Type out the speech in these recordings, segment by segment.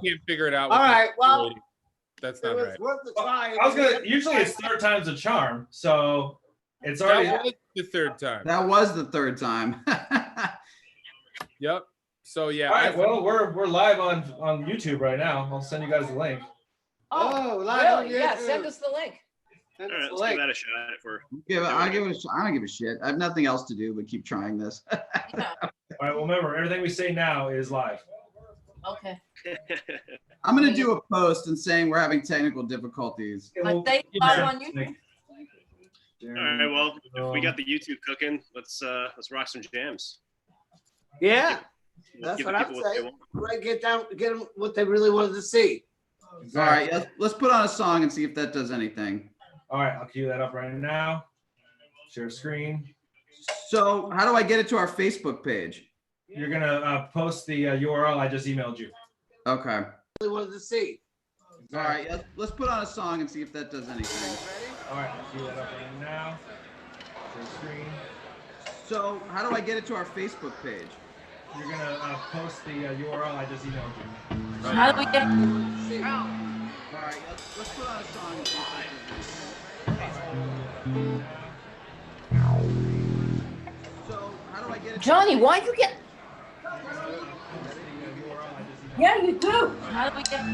can't figure it out. All right, well, that's not right. Worth the try. I was gonna. Usually, it's third time's a charm, so it's already. That was the third time. That was the third time. Yep. So yeah. All right. Well, we're live on YouTube right now. I'll send you guys the link. Oh, really? Yeah, send us the link. All right, let's give that a shot. I don't give a shit. I have nothing else to do but keep trying this. All right. Well, remember, everything we say now is live. Okay. I'm gonna do a post and saying we're having technical difficulties. But they live on YouTube. All right. Well, if we got the YouTube cooking, let's rock some jams. Yeah, that's what I'm saying. Right, get them what they really wanted to see. All right, let's put on a song and see if that does anything. All right, I'll cue that up right now. Share screen. So how do I get it to our Facebook page? You're gonna post the URL I just emailed you. Okay. Really wanted to see. All right, let's put on a song and see if that does anything. All right, I'll cue that up right now. Share screen. So how do I get it to our Facebook page? You're gonna post the URL I just emailed you. How do we get? All right, let's put on a song and see if that does anything. So how do I get it? Johnny, why'd you get? Yeah, you do. How do we get?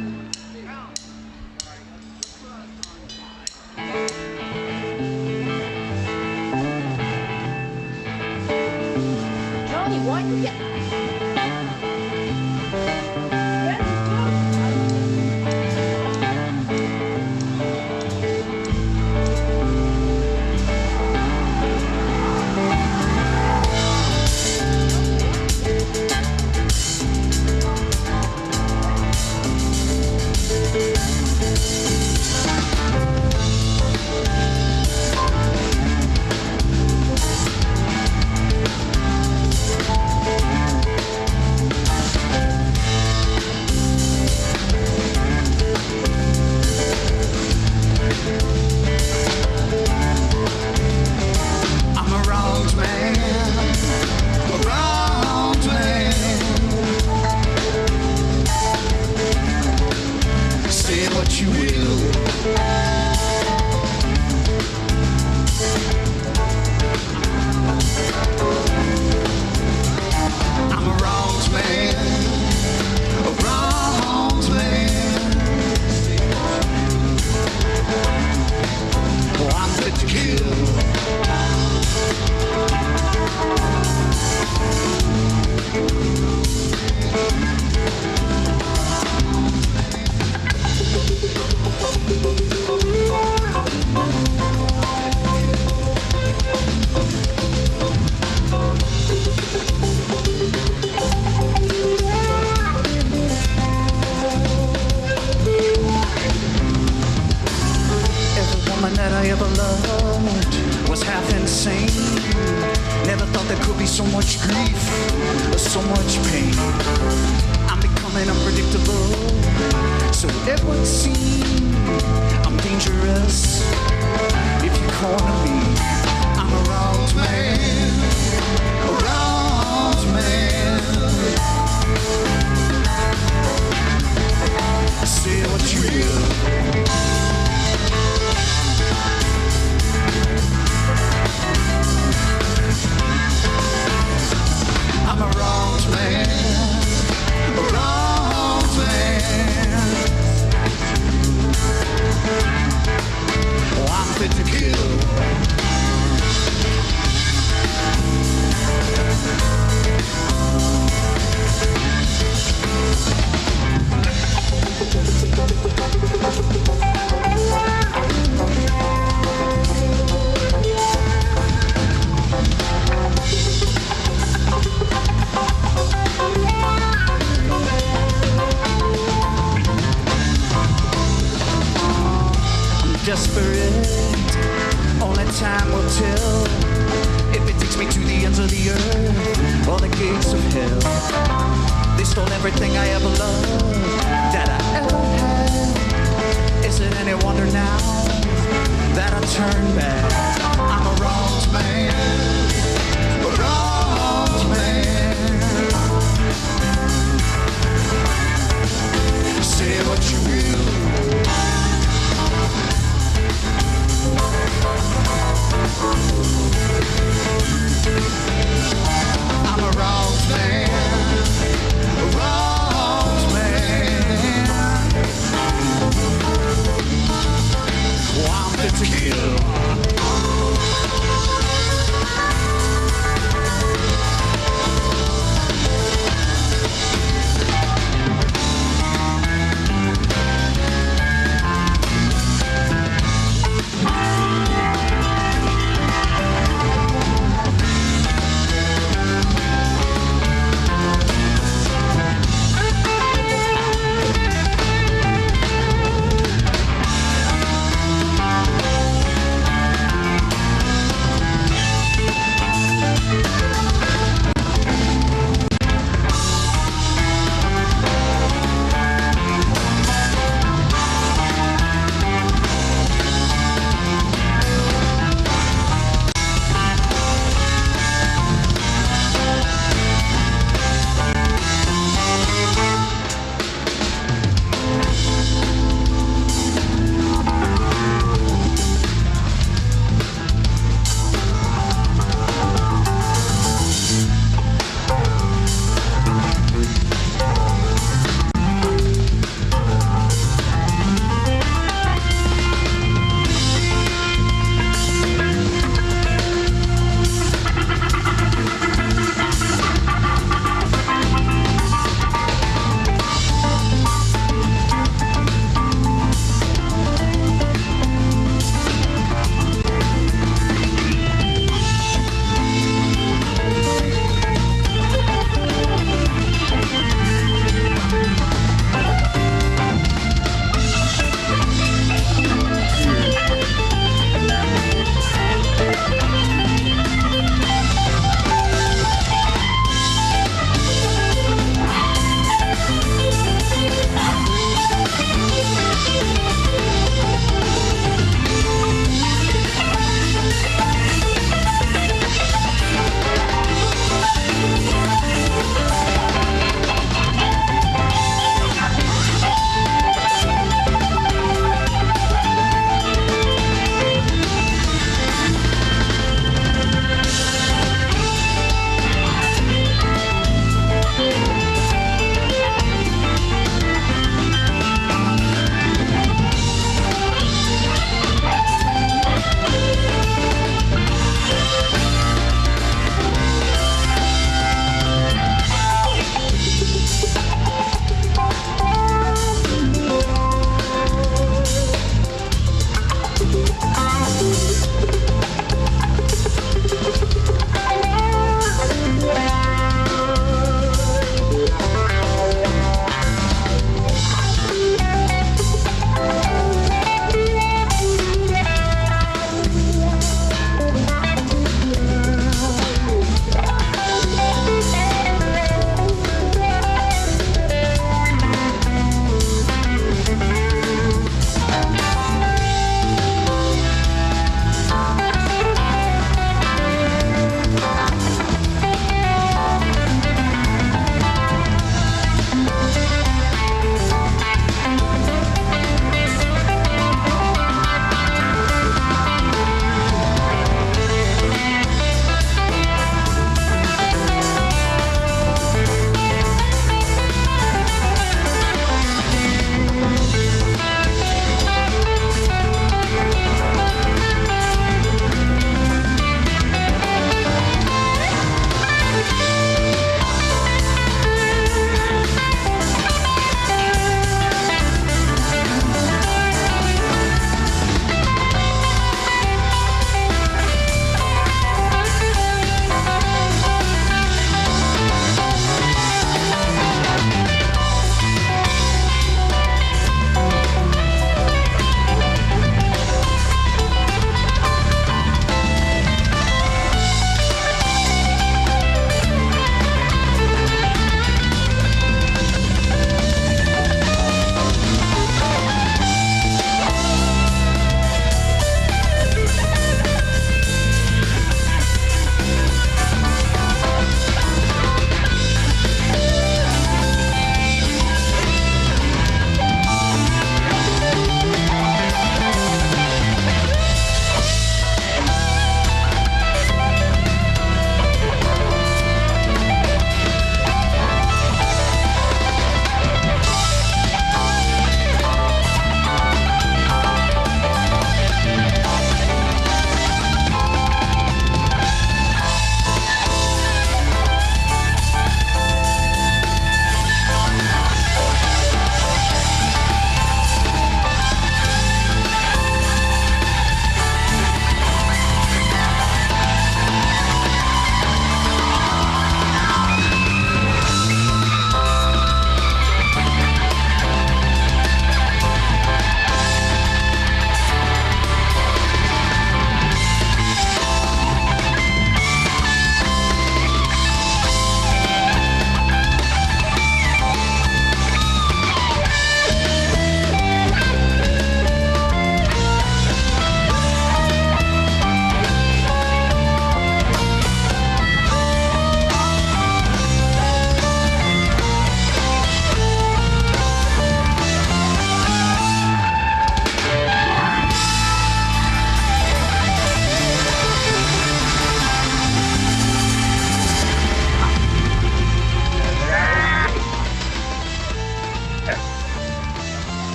Johnny, why'd you get?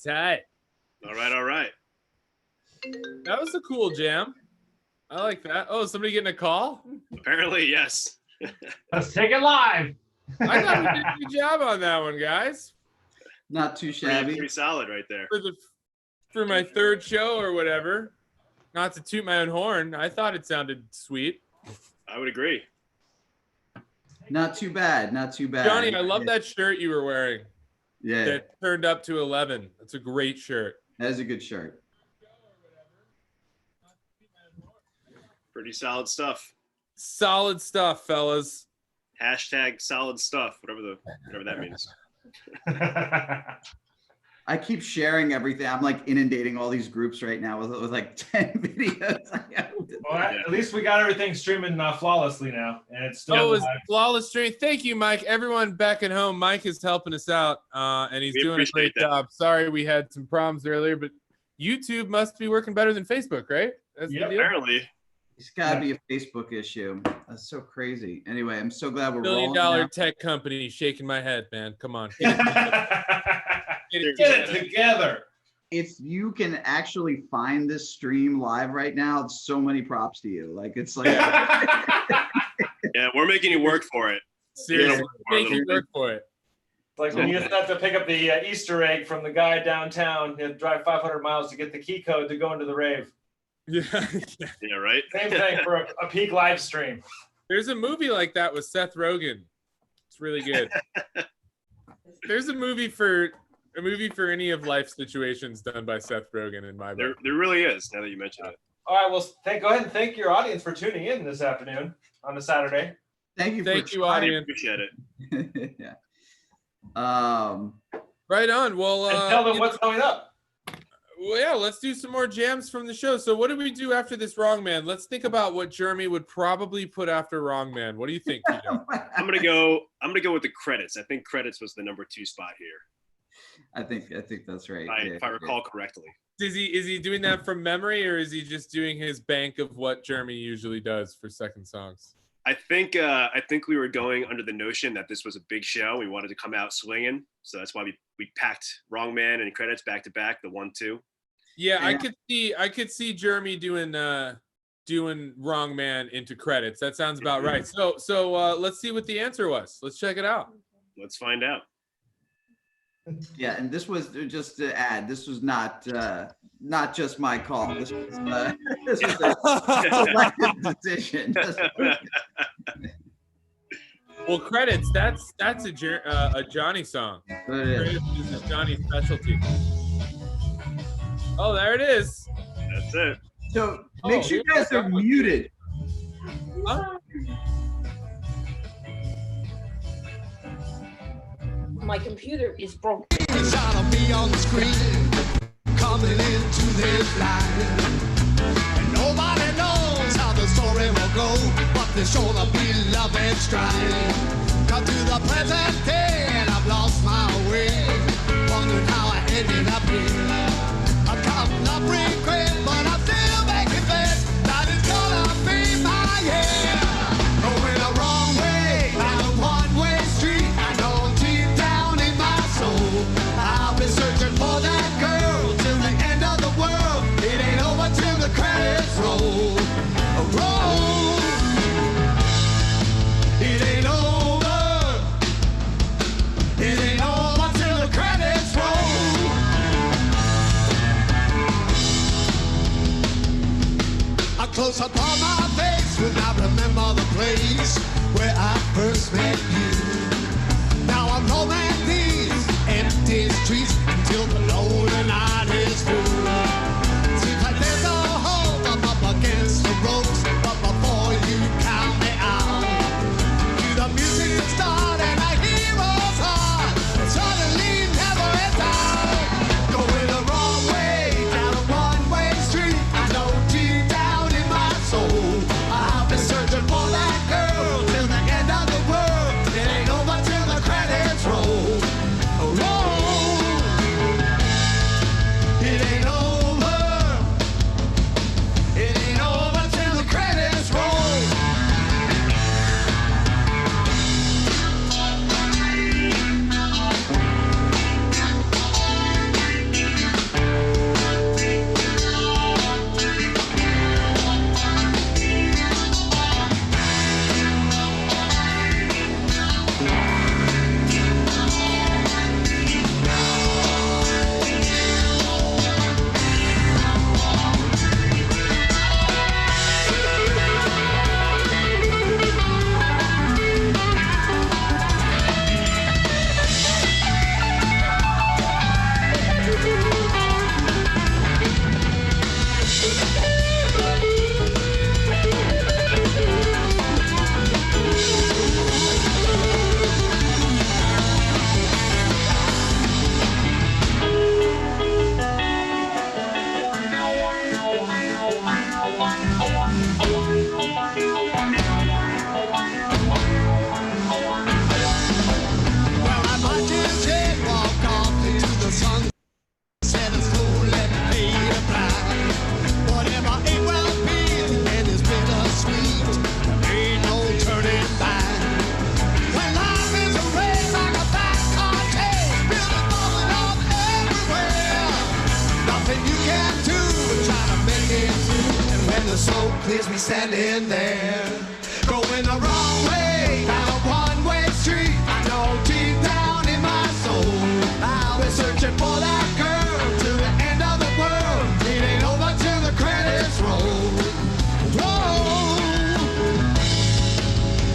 tight. All right, all right. That was a cool jam. I like that. Oh, somebody getting a call? Apparently, yes. Let's take it live. I thought we did a good job on that one, guys. Not too Pretty, shabby. pretty solid right there. For my third show or whatever. Not to toot my own horn. I thought it sounded sweet. I would agree. Not too bad. Not too bad. Johnny, I love that shirt you were wearing. Yeah, That turned up to 11. That's a great shirt. that is a good shirt. Pretty solid stuff. Solid stuff, fellas. Hashtag solid stuff, whatever that means. I keep sharing everything. I'm like inundating all these groups right now with like 10 videos. Well, at least we got everything streaming flawlessly now, and it's still. Oh, it was live. flawless stream. Thank you, Mike. Everyone back at home, Mike is helping us out, and he's We doing a great appreciate that. job. Sorry we had some problems earlier, but YouTube must be working better than Facebook, right? That's Yep. the deal. Apparently. It's got to be a Facebook issue. That's so crazy. Anyway, I'm so glad we're $1 billion rolling now. tech company shaking my head, man. Come on. Get it together. If you can actually find this stream live right now, so many props to you. Like it's like Yeah, we're making you work for it. Seriously, Yeah. make you work for it. Like when you have to pick up the Easter egg from the guy downtown, you have to drive 500 miles to get the key code to go into the rave. Yeah. Yeah, right? Same thing for a peak live stream. There's a movie like that with Seth Rogen. It's really good. There's a movie for any of life situations done by Seth Rogen in my book. There really is, now that you mention it. All right, well, go ahead and thank your audience for tuning in this afternoon on a Saturday. thank you. Thank for you, I audience. appreciate it. yeah. Right on. Well, And tell them what's going up. well, yeah, let's do some more jams from the show. So what do we do after this Wrong Man? Let's think about what Jeremy would probably put after Wrong Man. What do you think, Tito? I'm gonna go with the credits. I think credits was the number 2 spot here. I think that's right. If I recall correctly. Is he doing that from memory, or is he just doing his bank of what Jeremy usually does for second songs? I think we were going under the notion that this was a big show. We wanted to come out swinging, so that's why we packed Wrong Man and credits back to back, the 1-2. Yeah, I could see Jeremy doing Wrong Man into credits. That sounds about right. So let's see what the answer was. Let's check it out. Let's find out. Yeah, and this was just to add. This was not just my call. This was a collective decision. Well, credits. That's a Johnny song. But it is. Credits is Johnny's specialty. Oh, there it is. That's it. So make sure you guys are muted. Huh? My computer is broken. It's gonna be on the screen, coming into this line. And nobody knows how the story will go, but there's gonna be love and strife. Come to the present day, and I've lost my way, wondering how I ended up here. I'm counting up regret, but I'm still making bets that it's gonna be my year. Going the wrong way, down a one-way street. I know deep down in my soul, I'll be searching for that girl till the end of the world. It ain't over till the credits roll. Roll. It ain't over. It ain't over till the credits roll. A close up on my face when I remember the place where I first met you. Now I'm roaming these empty streets until the lonely night is through. Seems like there's no hope, I'm up against the ropes, but before you count me out, cue the music to start and a hero's heart suddenly never ends out. Going the wrong way, down a one-way street. I know deep down in my soul, I've been searching for that girl.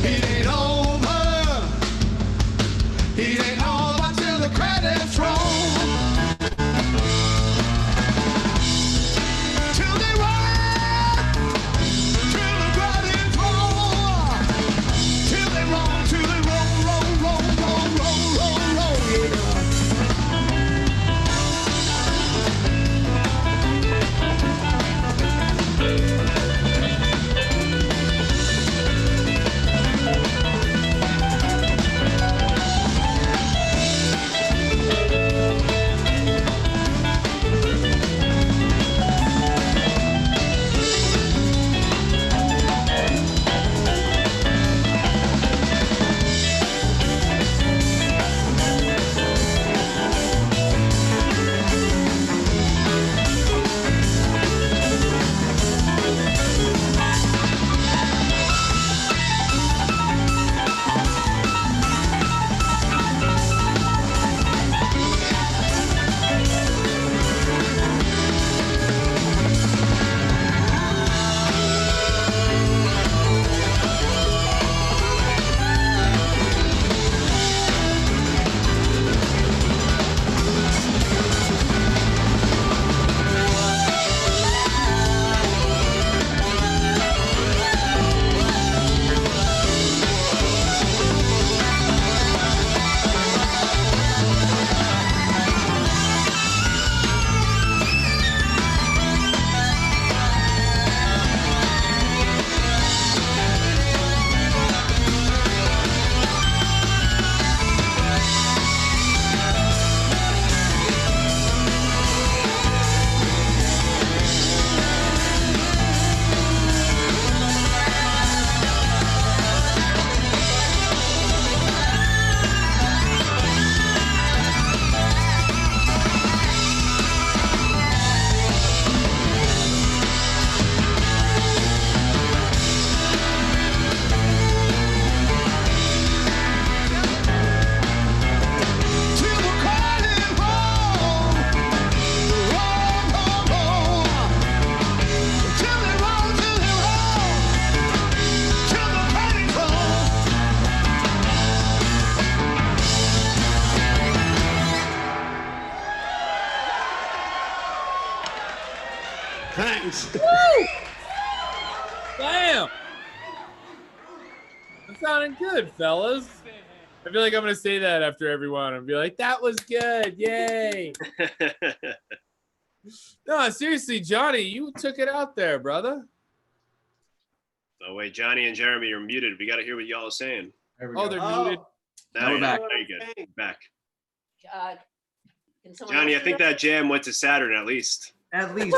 It ain't over. It ain't over till the credits roll. Till they run, till the credits roll. Till they roll, yeah. Thanks. Damn. That sounded good, fellas. I feel like I'm gonna say that after everyone and be like, "That was good, yay!" No, seriously, Johnny, you took it out there, brother. Oh wait, Johnny and Jeremy are muted. We got to hear what y'all are saying. There we Oh, go. they're muted. Now we're back. There you go. Back. Can someone Johnny, I else think do that jam went to Saturn at least. At least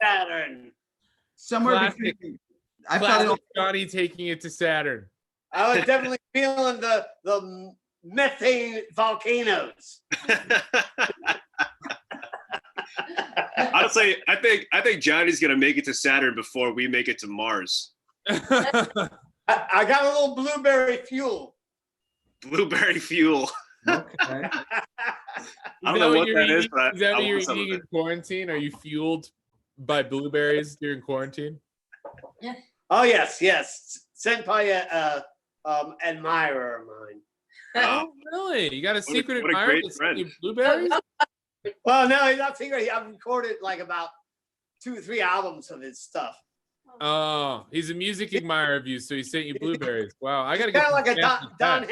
Saturn. somewhere Classic. between. I felt Classic it. Johnny taking it to Saturn. I was definitely feeling the methane volcanoes. Honestly, I think Johnny's gonna make it to Saturn before we make it to Mars. I got a little blueberry fuel. Blueberry fuel. Okay. I don't know what that is, but Is that I what you're want some of eating in it. quarantine? Are you fueled by blueberries during quarantine? Oh yes, sent by a admirer of mine. Oh, really? You got a secret what a admirer great that's friend. eating blueberries? Well, no, he's not secret. I've recorded like about 2 or 3 albums of his stuff. Oh, he's a music admirer of you, so he sent you blueberries. Wow, I gotta get Kind of some like a samples of Don that.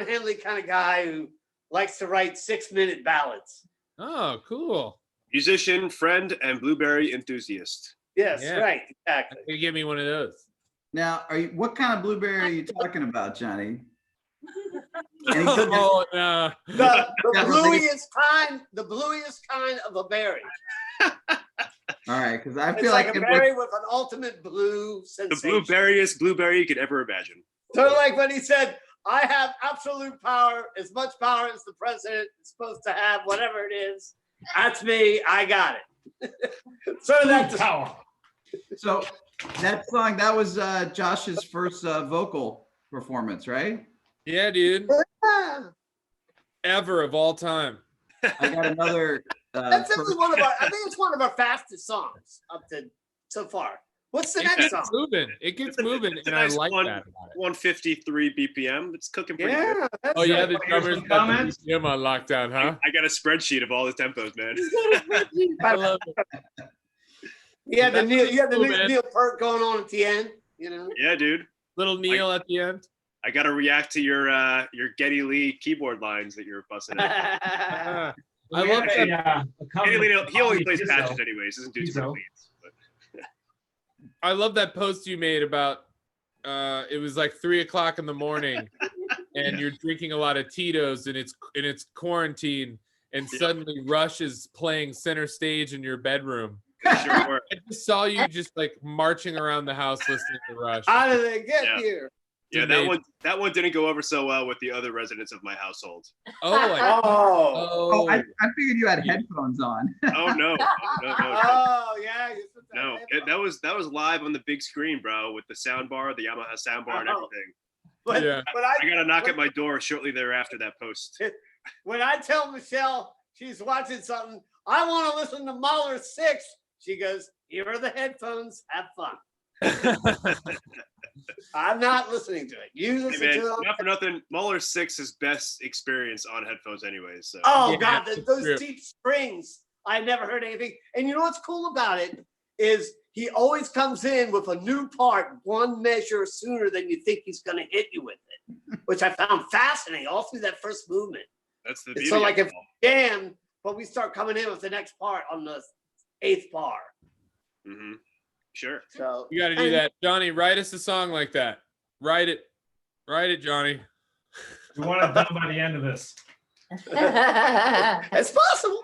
Henley kind of guy who likes to write 6-minute ballads. Oh, cool. Musician, friend, and blueberry enthusiast. Yes, Yeah. right, exactly. Can you give me one of those? Now, what kind of blueberry are you talking about, Johnny? Any good- Oh no. The Yeah, bluiest kind of a berry. All right, because I It's feel like like a it berry with an ultimate blue The sensation. blueberriest blueberry you could ever imagine. Sort of like when he said, I have absolute power, as much power as the president is supposed to have, whatever it is. That's me. I got it. Sort of that power. So that song, that was Josh's first vocal performance, right? Yeah, dude. Ever of all time. I got another. That's definitely one of our, I think it's one of our fastest songs up to so far. What's the It next gets song? moving. It gets moving, It's a and I nice like one. that about it. 153 BPM. It's cooking pretty good. Yeah. that's Oh yeah, it. the Here's drummers some got the comments. BPM on lockdown, huh? I got a spreadsheet of all the tempos, man. I love it. Yeah, the Neil, you had the Cool, Neil, man. Neil Peart going on at the end. You know. Yeah, dude. Little Neil at the end. I got to react to your Geddy Lee keyboard lines that you're busting out. Ah, I We love had that. a Geddy comment Lee, from he only Polly plays Pizzo. patches anyways. Doesn't do too Pizzo. many leads. But I love that post you made about. It was like 3:00 in the morning, and you're drinking a lot of Tito's, and it's quarantine, and Yeah. suddenly Rush is playing center stage in your bedroom. sure were. I just saw you just like marching around the house listening to Rush. How did they get Yeah. here? Yeah, Amazing. that one didn't go over so well with the other residents of my household. Oh, like, Oh. Oh, I oh, figured you had headphones on. Oh no, no. Oh yeah. You put that No, in. that was live on the big screen, bro, with the sound bar, the Yamaha sound bar, and Oh. everything. But, Yeah. but I got a knock at my door shortly thereafter that post. when I tell Michelle she's watching something, I want to listen to Mahler 6. She goes, "Here are the headphones. Have fun." I'm not listening to it. You Hey, listen man, to it. not for nothing, Muller 6 is best experience on headphones, anyways. So. Oh Yeah, God, it's those true. deep springs. I never heard anything. And you know what's cool about it is he always comes in with a new part one measure sooner than you think he's going to hit you with it, which I found fascinating all through that first movement. That's the It's beauty. so like of if it all. jam, but we start coming in with the next part on the 8th bar. Mhm. Sure. So you got to do that, Johnny. Write us a song like that. Write it, Johnny. We want it done by the end of this. it's possible.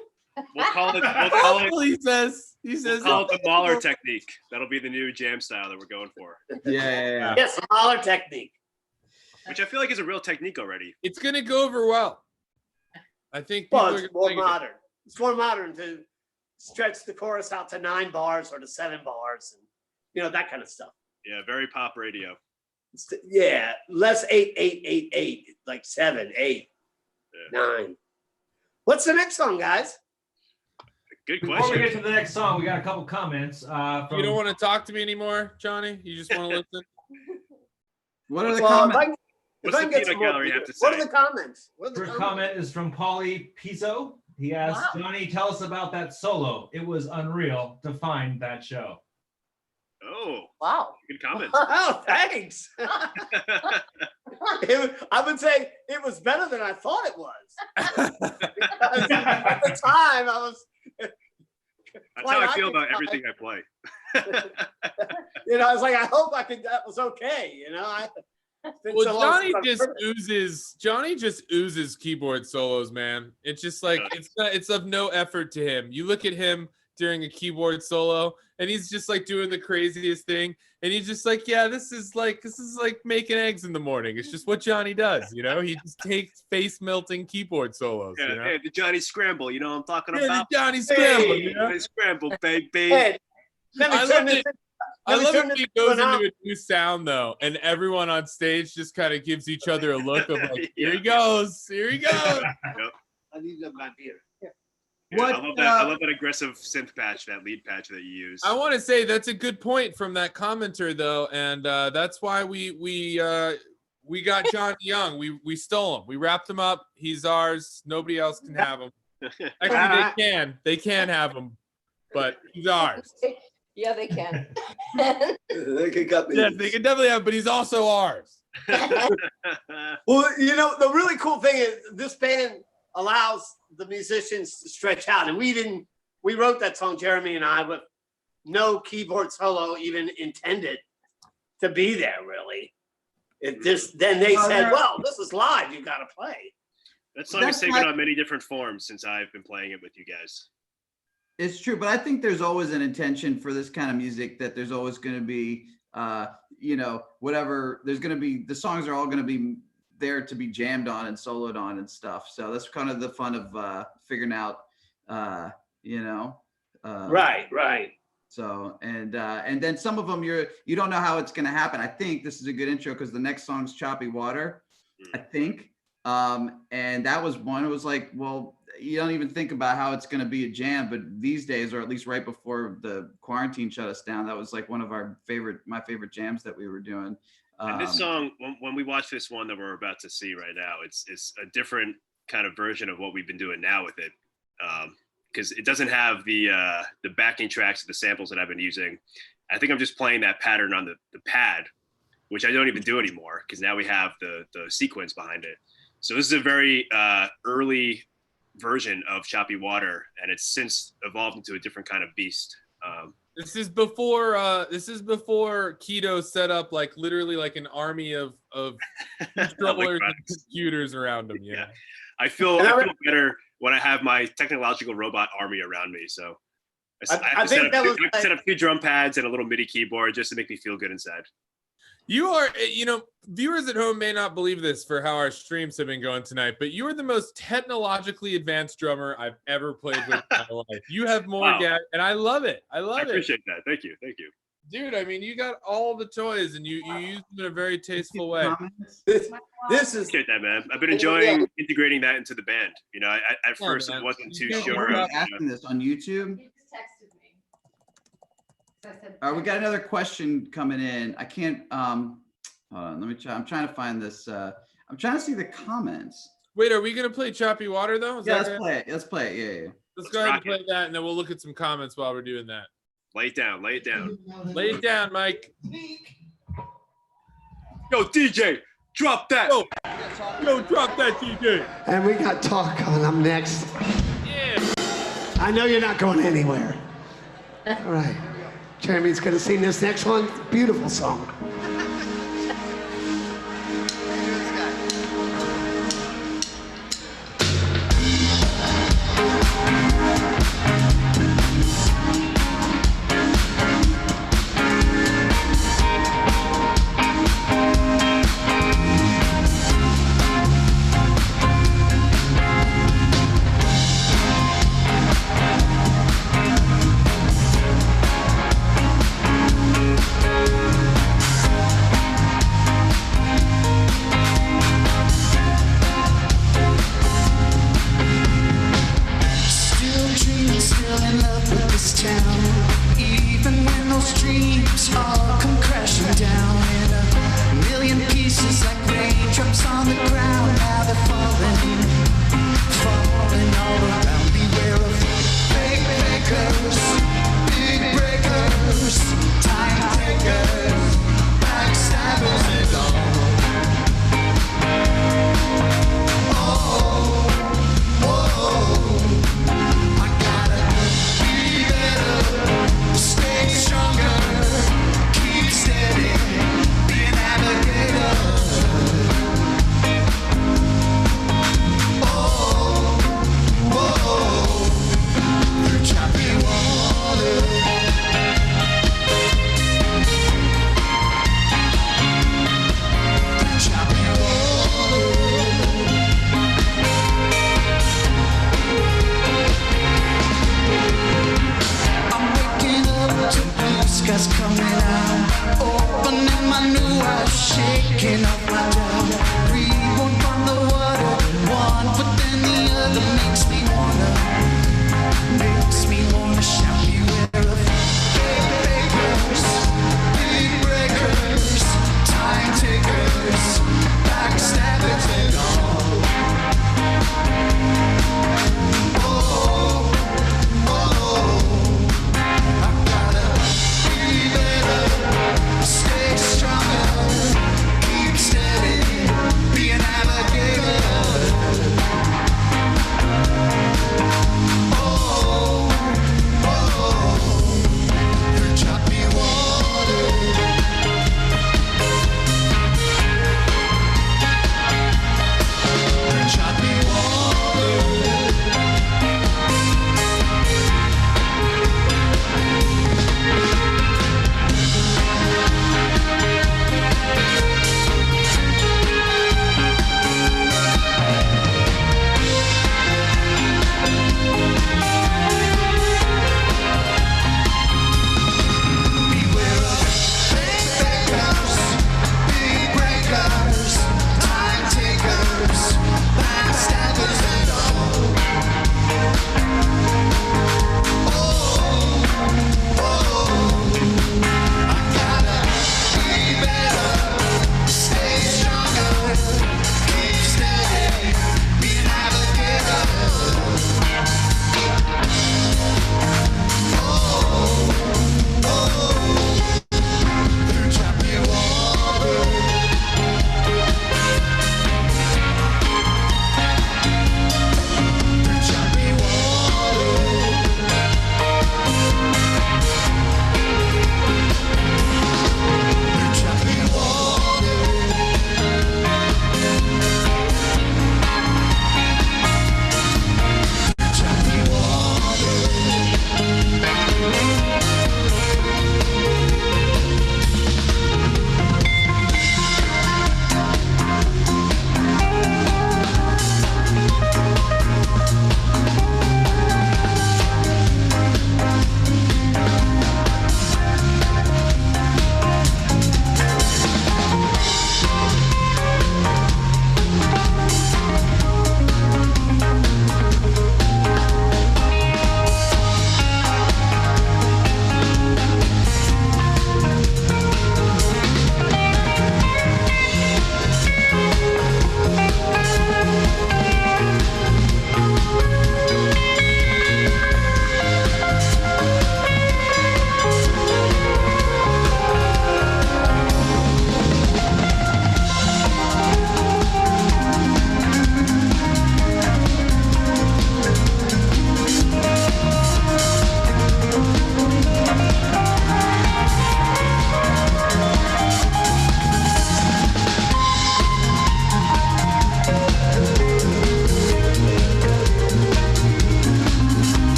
We'll call it. We'll call it. He says. He We'll says. call it the Mahler technique. That'll be the new jam style that we're going for, Yeah. Yes, the Mahler technique. which I feel like is a real technique already. It's gonna go over well. I think people Well, are it's gonna more like it. modern. It's more modern to stretch the chorus out to 9 bars or to 7 bars, and that kind of stuff. Yeah, very pop radio. Yeah, less 8, 8, 8, 8, like 7, 8, 9. What's the next song, guys? Good Before we question. get to the next song, we got a couple comments. You From, don't want to talk to me anymore, Johnny. You just want to listen. What are the Well, comments? if What's I the can get peanut some more gallery have to what are say? the comments? What are the First comments? comment is from Polly Pizzo. He asked, Wow. Johnny, tell us about that solo. It was unreal to find that show. Oh, Wow. good comment. Oh, thanks. I would say it was better than I thought it was. Because at the time, I was, That's how I feel about everything I play. I was like, I hope that was okay. It's been Well, so long Johnny since I've heard it. just oozes keyboard solos, man. It's just like it's of no effort to him. You look at him during a keyboard solo, and he's just like doing the craziest thing, and he's just like, yeah, this is like making eggs in the morning. It's just what Johnny does, He just takes face melting keyboard solos. Yeah, hey, the Johnny Scramble, you know what I'm talking Yeah, about? the Johnny Scramble. Hey, Johnny Scramble, baby. Hey, let me I turn love this it. in- I let me love turn it when this he goes into an into a new sound though, and everyone on stage just kind of gives each other a look of like, here he goes, here he goes. I need my beer. Yeah, What, I love that aggressive synth patch, that lead patch that you use. I want to say that's a good point from that commenter though, and that's why we got John Young. We stole him. We wrapped him up. He's ours. Nobody else can have him. Actually, they can have him, but he's ours. Yeah, they can. They can cut me. Yes, they can definitely have, but he's also ours. Well, the really cool thing is this band allows the musicians to stretch out. And we wrote that song, Jeremy and I, with no keyboard solo even intended to be there, really. Then they said, well, this is live, you got to play. That song has That's taken why- on many different forms since I've been playing it with you guys. It's true, but I think there's always an intention for this kind of music that there's always going to be, whatever. There's going to be, the songs are all going to be there to be jammed on and soloed on and stuff. So that's kind of the fun of figuring out, Right. So and then some of them you don't know how it's going to happen. I think this is a good intro because the next song's Choppy Water. I think And that was one. It was like, well, you don't even think about how it's going to be a jam, but these days, or at least right before the quarantine shut us down, that was like one of my favorite jams that we were doing. And this song, when we watch this one that we're about to see right now, it's a different kind of version of what we've been doing now with it, because it doesn't have the backing tracks, the samples that I've been using. I think I'm just playing that pattern on the pad, which I don't even do anymore because now we have the sequence behind it. So this is a very early version of Choppy Water, and it's since evolved into a different kind of beast. This is before Keto set up like literally like an army of controllers and computers around him. Yeah. I feel better when I have my technological robot army around me. So I set up 2 drum pads and a little MIDI keyboard just to make me feel good inside. You are, viewers at home may not believe this for how our streams have been going tonight, but you are the most technologically advanced drummer I've ever played with in my life. You have more gas, and I love it. I appreciate that. Thank you. Dude, I mean, you got all the toys, and you use them in a very tasteful way. This is appreciate that, man. I've been enjoying integrating that into the band. I at first I wasn't too sure. Asking this on YouTube. All right, we got another question coming in. I can't. Hold on, let me try. I'm trying to find this. I'm trying to see the comments. Wait, are we gonna play Choppy Water though? Let's play it. Let's play it. Yeah. Let's go ahead and play that, and then we'll look at some comments while we're doing that. Lay it down. Lay it down. Lay it down, Mike. Yo, DJ, drop that. Yo, drop that, DJ. And we got Talk on up next. Yeah. I know you're not going anywhere. All right. Jeremy's going to sing this next one. Beautiful song.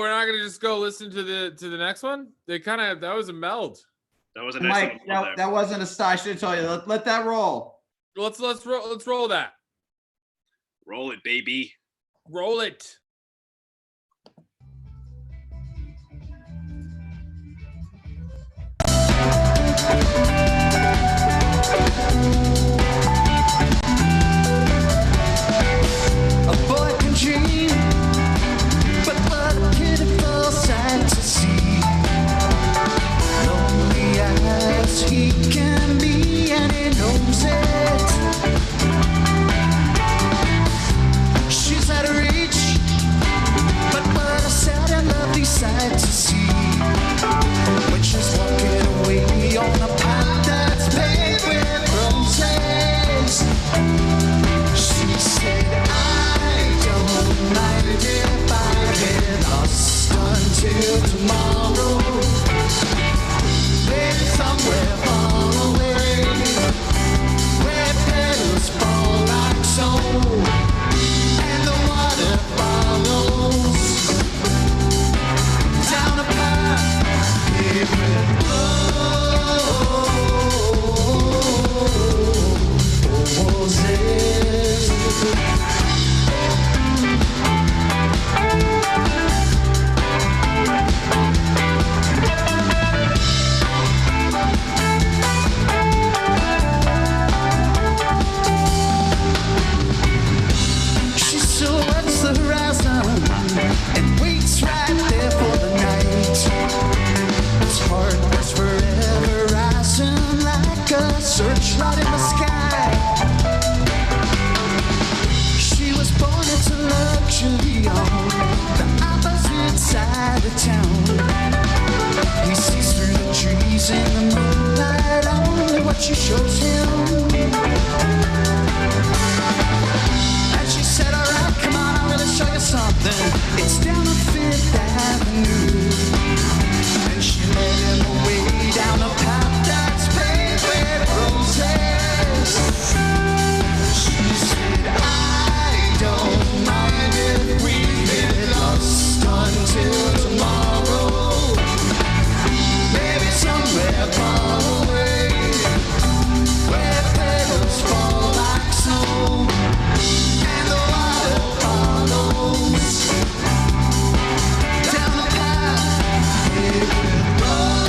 we're not gonna just go listen to the next one. That was a meld. That was a nice Mike, little there. that wasn't a style. I should have told you. Let that roll. Let's roll that. Roll it, baby. Roll it. A boy can dream, but what a pitiful sight to see. Lonely as he can be, and he knows it. She's out of reach, but what a sad and lovely sight to see. When she's walking away on a path that's paved with roses. She said, I don't mind if I get lost until tomorrow. Maybe somewhere far away, where petals fall like snow, and the water follows down a path paved with roses. She silhouettes the horizon and waits right there for the night. His heart was forever rising like a searchlight in the sky. She was born into luxury on the opposite side of town. He sees through the trees in the moonlight, only what she shows him. And she said, all right, come on, I'll really show you something. It's down on Fifth Avenue. And she led him away down a path that's paved with roses. She said, I don't mind if we get lost until tomorrow. Maybe somewhere far away, where petals fall like snow, and the water follows down the path paved with roses.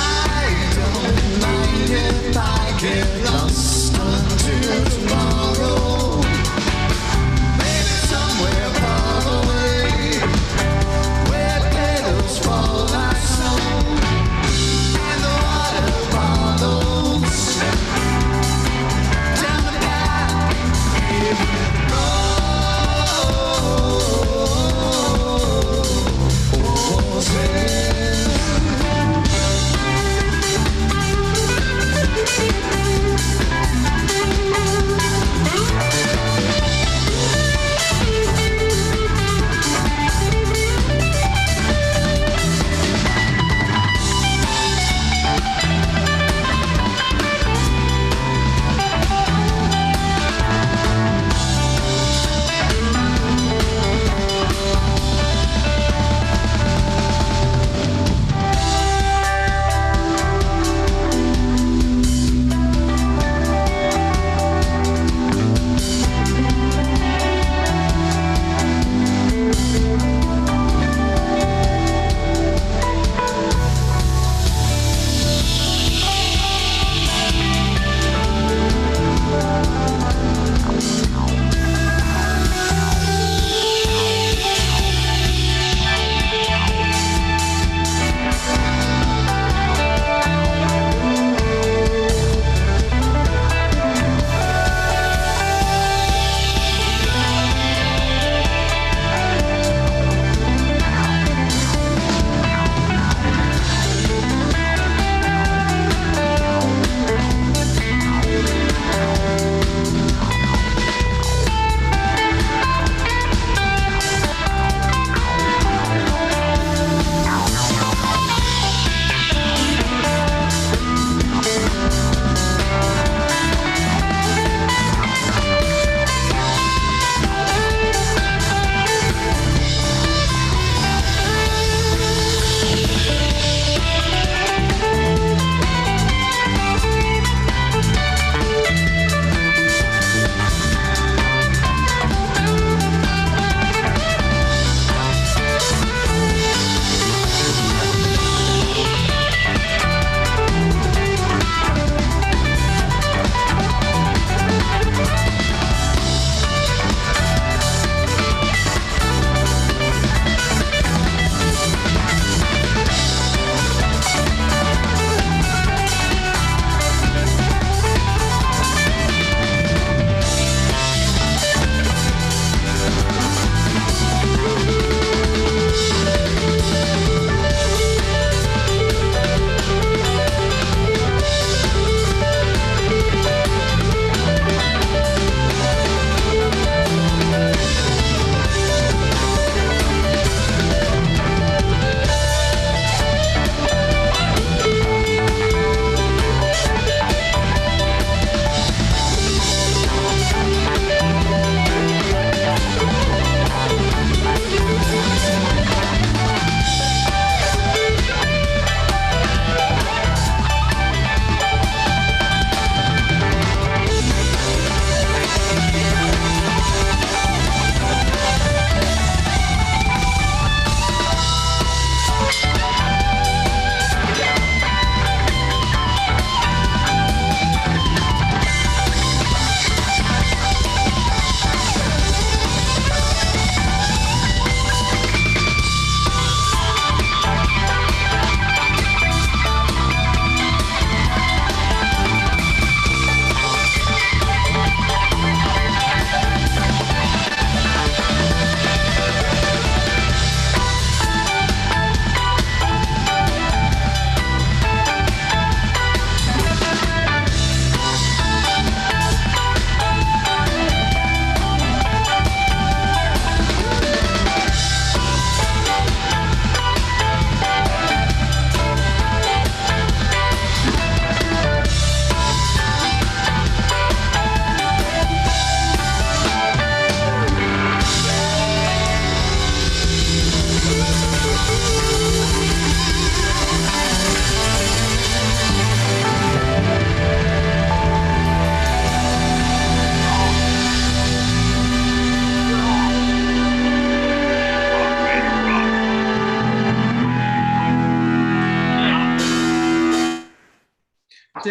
I don't mind if I get lost until tomorrow. Maybe somewhere far away, where petals fall like snow, and the water follows down the path paved with roses.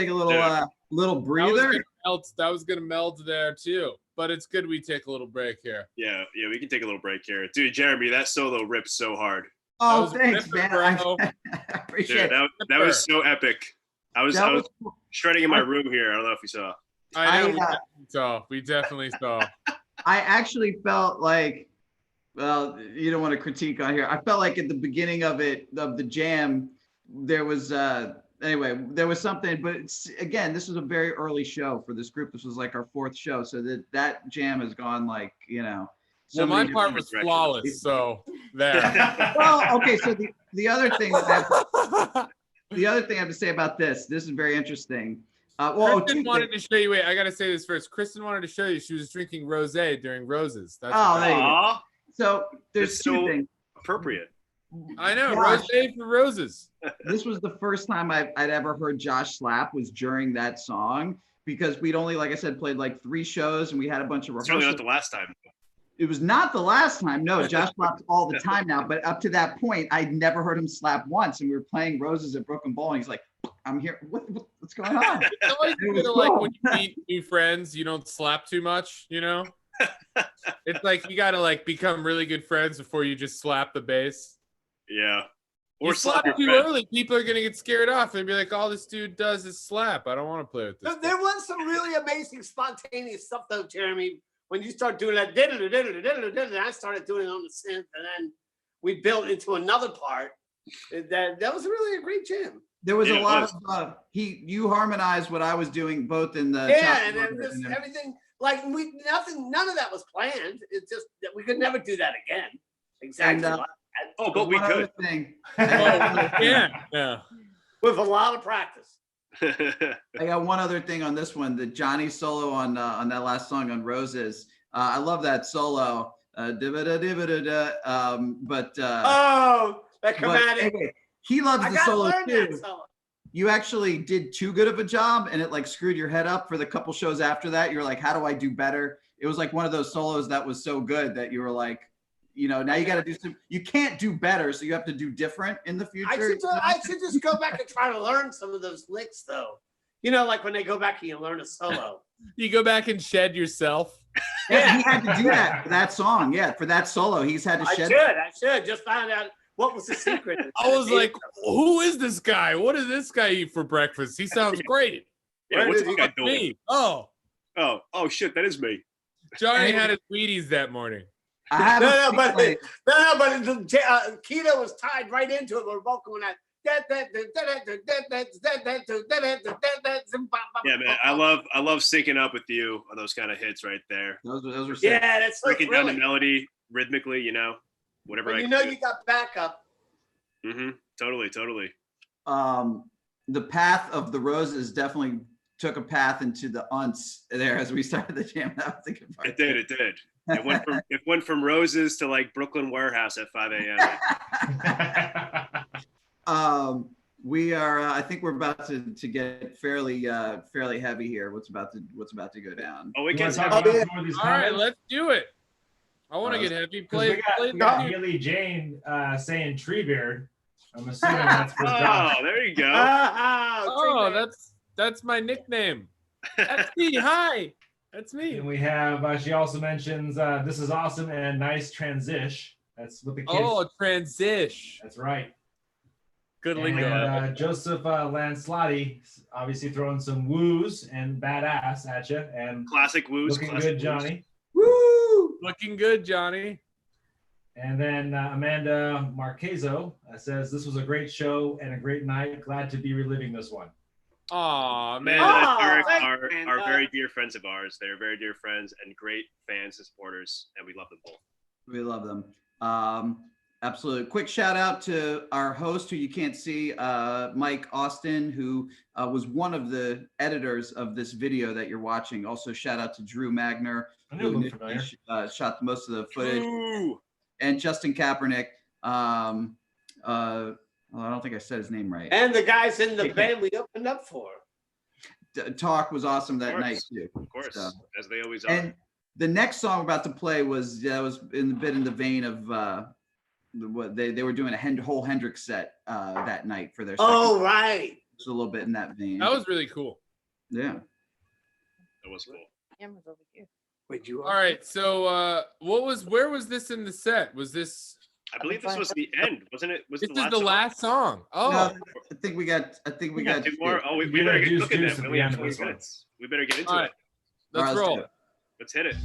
take a little That was breather? gonna melt. That was gonna meld there too. But it's good we take a little break here. Yeah, we can take a little break here. Dude, Jeremy, that solo ripped so hard. Oh, was a thanks, ripper, man. bro. I appreciate Dude, it. that was so epic. I was shredding in my room here. I don't know if you saw. I know I, we definitely saw. I actually felt like, well, you don't want to critique on here. I felt like at the beginning of the jam, there was anyway, there was something, but again, this was a very early show for this group. This was like our 4th show, so that jam has gone like, So my many part different was directions. flawless. So there. Well, okay, so the other thing that I have to say about this is very interesting. Kristen wanted to show you. Wait, I gotta say this first. Kristen wanted to show you she was drinking rosé during Roses. That's there you go. So there's It's 2 so things. appropriate. I know. Gosh. Rosé for roses. This was the first time I'd ever heard Josh slap was during that song, because we'd only, like I said, played like 3 shows and we had a bunch of It's really rehearsals. not the last time. It was not the last time. No, Josh slaps all the time now. But up to that point, I'd never heard him slap once. And we were playing Roses at Brooklyn Bowl. And he's like, I'm here. What's going on? It's always It was kinda like cool. when you meet new friends, you don't slap too much, It's like you gotta like become really good friends before you just slap the bass. Yeah. Or slap your too friend. early, people are gonna get scared off and be like, all this dude does is slap. I don't want to play with this. There was some really amazing spontaneous stuff though, Jeremy. When you start doing that, I started doing it on the synth, and then we built into another part. That was really a great jam. There was Yeah, a it lot of you harmonized what I was doing both in the Yeah, top and then order just and then- everything like none of that was planned. It's just that we could never do that again. Exactly. And, like that. Oh, but we one other could. thing. Oh, yeah. With a lot of practice. I got one other thing on this one. The Johnny solo on that last song on Roses. I love that solo. But Oh, that chromatic. anyway, he loves I the gotta solo learn that too. solo. You actually did too good of a job, and it like screwed your head up for the couple shows after that. You're like, how do I do better? It was like one of those solos that was so good that you were like, now you got to do some. You can't do better, so you have to do different in the future. I should just go back and try to learn some of those licks though. Like when they go back and you learn a solo. You go back and shed yourself. Yeah, he had to do that for that song. Yeah, for that solo, he's had to shed. I should just find out what was the secret. I was like, who is this guy? What does this guy eat for breakfast? He sounds great. Yeah, what's this guy doing? Me. Oh, Oh shit, that is me. Johnny had his Wheaties that morning. I have No, a but feeling- Keto was tied right into it. We're both going that. Yeah, man. I love syncing up with you on those kind of hits right there. those were sick. Yeah, that's so Breaking down the thrilling. melody rhythmically, whatever When I you can know do. you got backup. Mm-hmm. Totally. The path of the Roses definitely took a path into the unts there as we started the jam. That was a good part. It did. It went from Roses to like Brooklyn Warehouse at 5 a.m. We are. I think we're about to get fairly heavy here. What's about to go down? Oh, it You want gets to talk heavy. about some more of these All right, comments? let's do it. I want to get heavy. 'Cause we Play got the Haley Jane saying Treebeard. I'm assuming that's for Josh. Oh, there you go. Oh, that's my nickname. That's me. Hi. That's me. And we have, she also mentions, this is awesome and nice transition. That's what the kids. Oh, transition. That's right. Good And lingo. Joseph Lancelotti obviously throwing some woos and badass at you. And Classic woos. looking classic good, woos. Johnny. Woo! Looking good, Johnny. And then Amanda Marquezo says, this was a great show and a great night. Glad to be reliving this one. Aw, man. Man, Oh, Eric thanks, are man. very dear friends of ours. They're very dear friends and great fans and supporters, and we love them both. We love them. Absolutely. Quick shout out to our host who you can't see, Mike Austin, who was one of the editors of this video that you're watching. Also, shout out to Drew Magner, I knew it who looked familiar. shot most of the footage, Ooh. and Justin Kaepernick. I don't think I said his name right. And the guys in the band we opened up for. Talk was awesome that Of night course. too. Of course, So- as they always are. And the next song we're about to play was in the vein of what they were doing a whole Hendrix set that night for their second. Oh, right. It's a little bit in that vein. That was really cool. Yeah. That was cool. Camera's over here. Wait, you All right, so where was this in the set? Was this? I believe this was the end, wasn't it? Was This it is the song? last song. Oh, No, I think we got. We got two more. Oh, we Yeah, better get deuce, cooking deuce then. at We the only end have of 20 this one. minutes. We better get into all it. right. Let's All right, roll. do it. Let's hit it.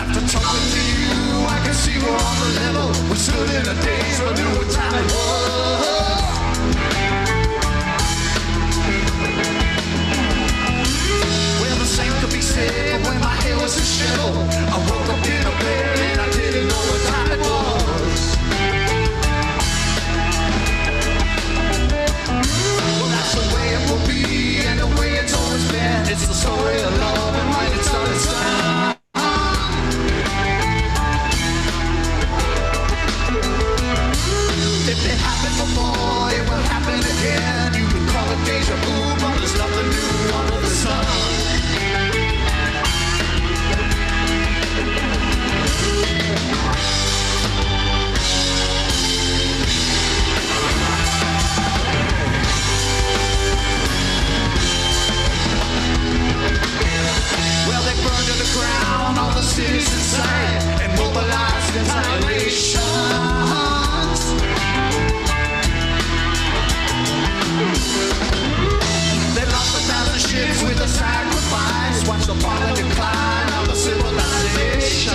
After talking to you, I can see we're on the level. We're still in the days when knew what time it was. Well, the same could be said when my hair was disheveled. I woke up in a bed and I didn't know what time it was. Well, that's the way it will be and the way it's always been. It's the story of love and when it started. If it happened before, it will happen again. You can call it deja vu, but there's nothing new under the sun. Well, they burned to the ground all the cities inside and mobilized entire nations. They lost 1,000 ships with a sacrifice. Watch the fall and decline of the civilization.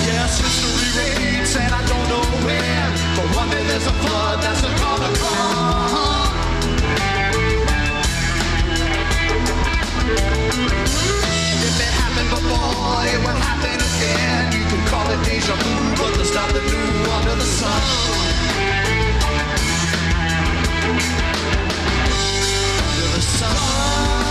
Yes, history repeats, and I don't know when. But one day there's a flood that's gonna come. If it happened before, it will happen again. You can call it deja vu, but there's nothing new under the sun. Under the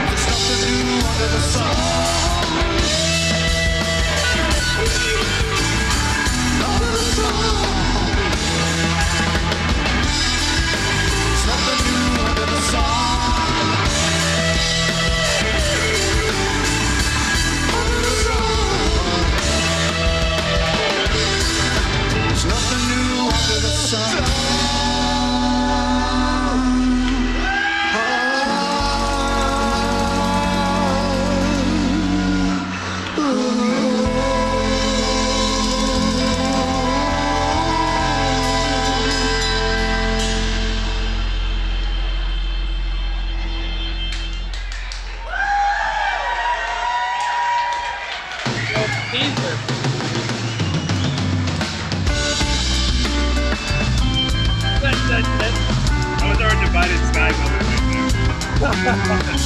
There's nothing new under the sun. Under the sun. There's nothing new under the sun. Under the sun. There's nothing new under the sun. That was our divided sky moment right there.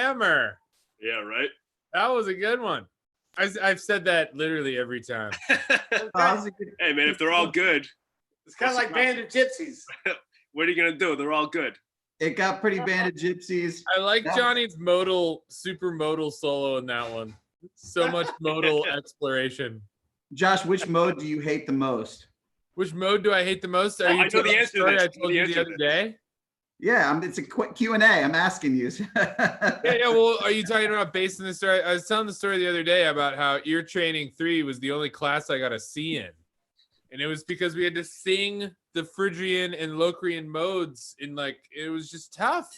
hammer. Yeah, right. That was a good one. I've said that literally every time. that was a good- Hey man, if they're all good, It's kind of like Bandit Gypsies. what are you gonna do? They're all good. It got pretty Bandit Gypsies. I like Johnny's super modal solo in that one. So much modal exploration. Josh, which mode do you hate the most? Which mode do I hate the most? Are Oh, you I know telling the the answer to story this. I I know told the you answer the to other this. day? Yeah, it's a quick Q&A. I'm asking you. Yeah. Well, are you talking about based on the story? I was telling the story the other day about how Ear Training 3 was the only class I got a C in. And it was because we had to sing the Phrygian and Locrian modes in it was just tough.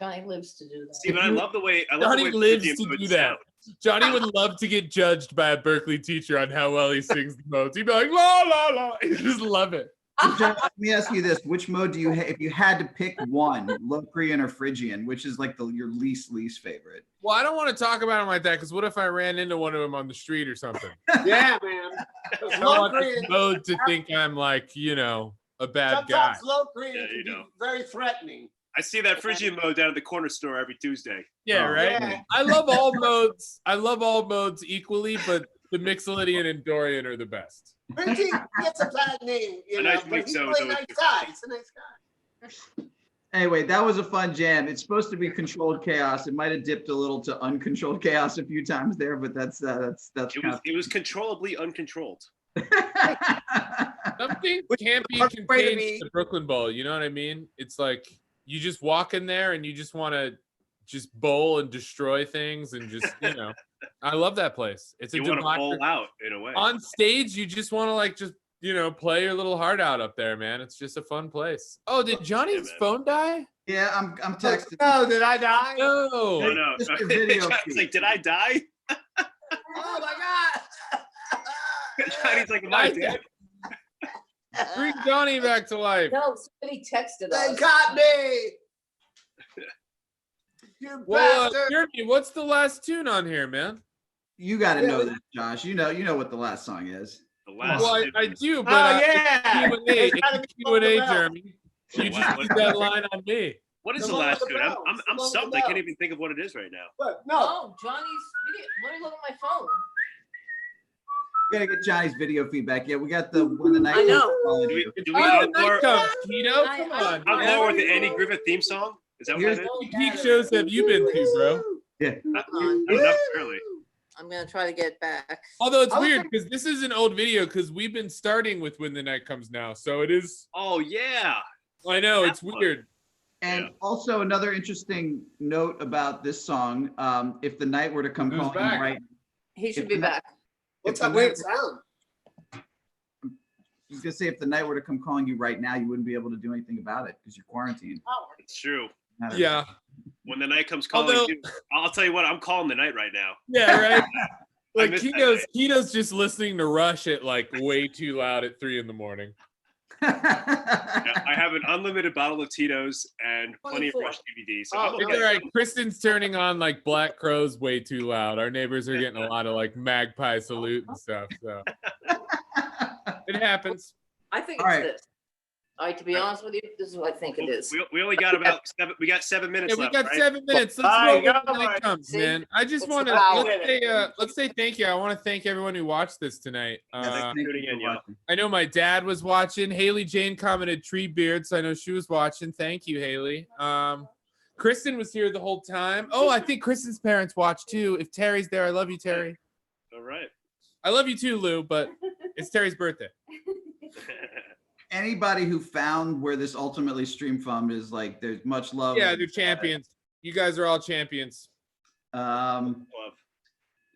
Johnny lives to do that. See, but I love the way Johnny lives Phrygian to modes do that. sound. Johnny would love to get judged by a Berkeley teacher on how well he sings the modes. He'd be like, la, la, la. He'd just love it. Josh, let me ask you this. Which mode do you hate? If you had to pick one, Locrian or Phrygian, which is like your least favorite? Well, I don't want to talk about him like that because what if I ran into one of them on the street or something? Yeah, man. I don't want this mode to think I'm a bad guy. Sometimes Locrian Yeah, can you be know. very threatening. I see that Phrygian mode down at the corner store every Tuesday. Yeah, Oh, right. yeah. I love all modes. I love all modes equally, but the Mixolydian and Dorian are the best. Phrygian gets a bad name, A know, nice but mix he's is really a always nice good. guy. He's a nice guy. Anyway, that was a fun jam. It's supposed to be controlled chaos. It might have dipped a little to uncontrolled chaos a few times there, but that's It was controllably uncontrolled. Something can't be Afraid to contained be- in the Brooklyn Bowl. You know what I mean? It's like you just walk in there and you just want to just bowl and destroy things and just I love that place. It's a You want to democracy. bowl out in a way. On stage, you just want to just play your little heart out up there, man. It's just a fun place. Oh, did Johnny's man. phone die? Yeah, I'm texting. Oh, did I die? No. Oh no! Just a video Johnny's feed. like, did I die? Oh my God. Johnny's like, am I dead? Bring Johnny back to life. No, somebody texted They us. got me. You Well, bastard. Jeremy, what's the last tune on here, man? You got to know this, Josh. You know what the last song is. The last. Well, I two- do, but Oh yeah. Q&A. It's gotta It's be Q&A, Slow the Bell. Jeremy. You What- just what- did that line on me. What is the Slow last the tune? Bell. I'm Slow the stumped. I can't Bell. even think of what it is right now. What? No. Oh, Johnny's video. Let me look at my phone. We got to get Johnny's video feedback. Yeah, we got the when the night. I know. Comes calling Do we, you. do we Oh, encore, night comes, Tito. Come I- on. encore man. with the Andy Griffith theme song? Is that what Here's- it is? Oh, How many geek shows have you been to, bro? Not on. enough, apparently. I'm gonna try to get back. Although it's I was weird because this is an old video because we've been starting with When the Night Comes Now. So it is. Oh yeah. I know it's That's fun. weird. And Yeah. also another interesting note about this song. If the night were to come Who's calling back? you right, He should If be the- back. What's if that the weird night- sound? I was gonna say if the night were to come calling you right now, you wouldn't be able to do anything about it because you're quarantined. It's true. Yeah. When the night comes calling, Although- you, I'll tell you what. I'm calling the night right now. Yeah, right. Like missed that Keto's just listening to Rush at way too loud at 3 a.m. Yeah, I have an unlimited bottle of Tito's and plenty of 24. Rush DVDs. So Oh, I'm It's okay. all right. Kristen's turning on Black Crowes way too loud. Our neighbors are getting a lot of magpie salute and stuff. So it happens. I think All it's right. this. All right, to be honest with you, this is what I think it is. We only got about 7. We got 7 minutes Yeah, we left. got right? 7 minutes. Let's All go right, when go the night for it. comes, See? man. I just It's want to about let's say thank you. I want to thank everyone who watched this tonight. Thank you tuning for in, y'all. watching. I know my dad was watching. Haley Jane commented tree beards. I know she was watching. Thank you, Haley. Kristen was here the whole time. Oh, I think Kristen's parents watched too. If Terry's there, I love you, Terry. All right. I love you too, Lou, but it's Terry's birthday. Anybody who found where this ultimately streamed from is there's much love. Yeah, they're champions. You guys are all champions. Um, Love.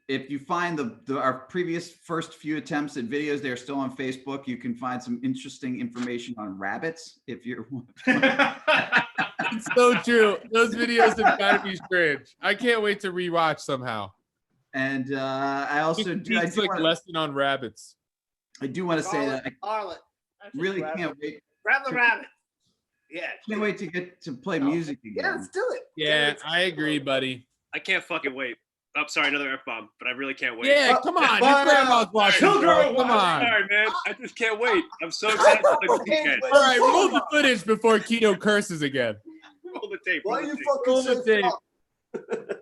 if you find our previous first few attempts at videos, they're still on Facebook. You can find some interesting information on rabbits if you're. It's so true. Those videos have got to be strange. I can't wait to rewatch somehow. And I also do. It's like lesson on rabbits. I do want to say that I Harlot. really Rabbit. can't wait. Grab the rabbit. Yeah. Can't wait to get to play music Yeah, again. let's do it. Yeah, I agree, buddy. I can't fucking wait. Oh, sorry, another F-bomb, but I really can't wait. Yeah, come on. Your but, grandma's watching. children bro. are Come on. Sorry, man. I just can't wait. I'm so excited for the weekend. All right, roll the footage before Keto curses again. Roll the tape. Why Roll are the you tape. fucking Roll the so tape. fucked?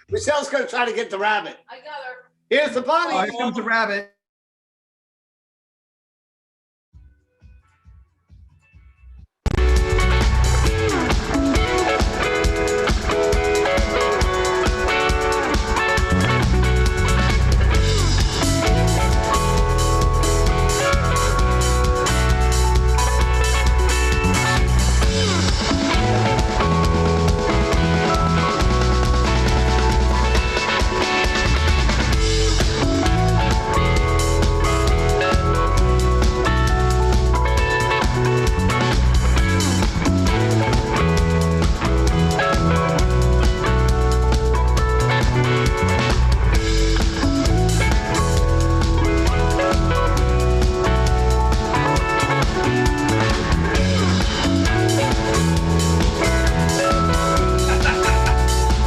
Michelle's gonna try to get the rabbit. I got her. Here's the Oh, bunny. here comes the rabbit.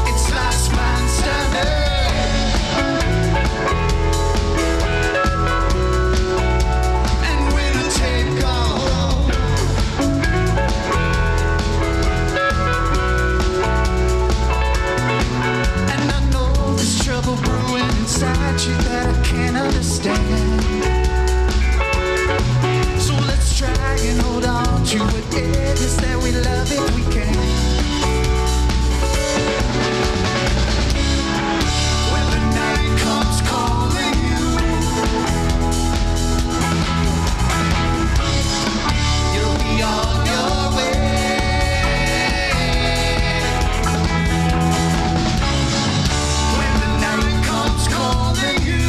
It's last man standing, and winner take all. And I know there's trouble brewing inside you that I can't understand. So let's try and hold on to what it is that we love if we can. When the night comes calling you, you'll be on your way. When the night comes calling you,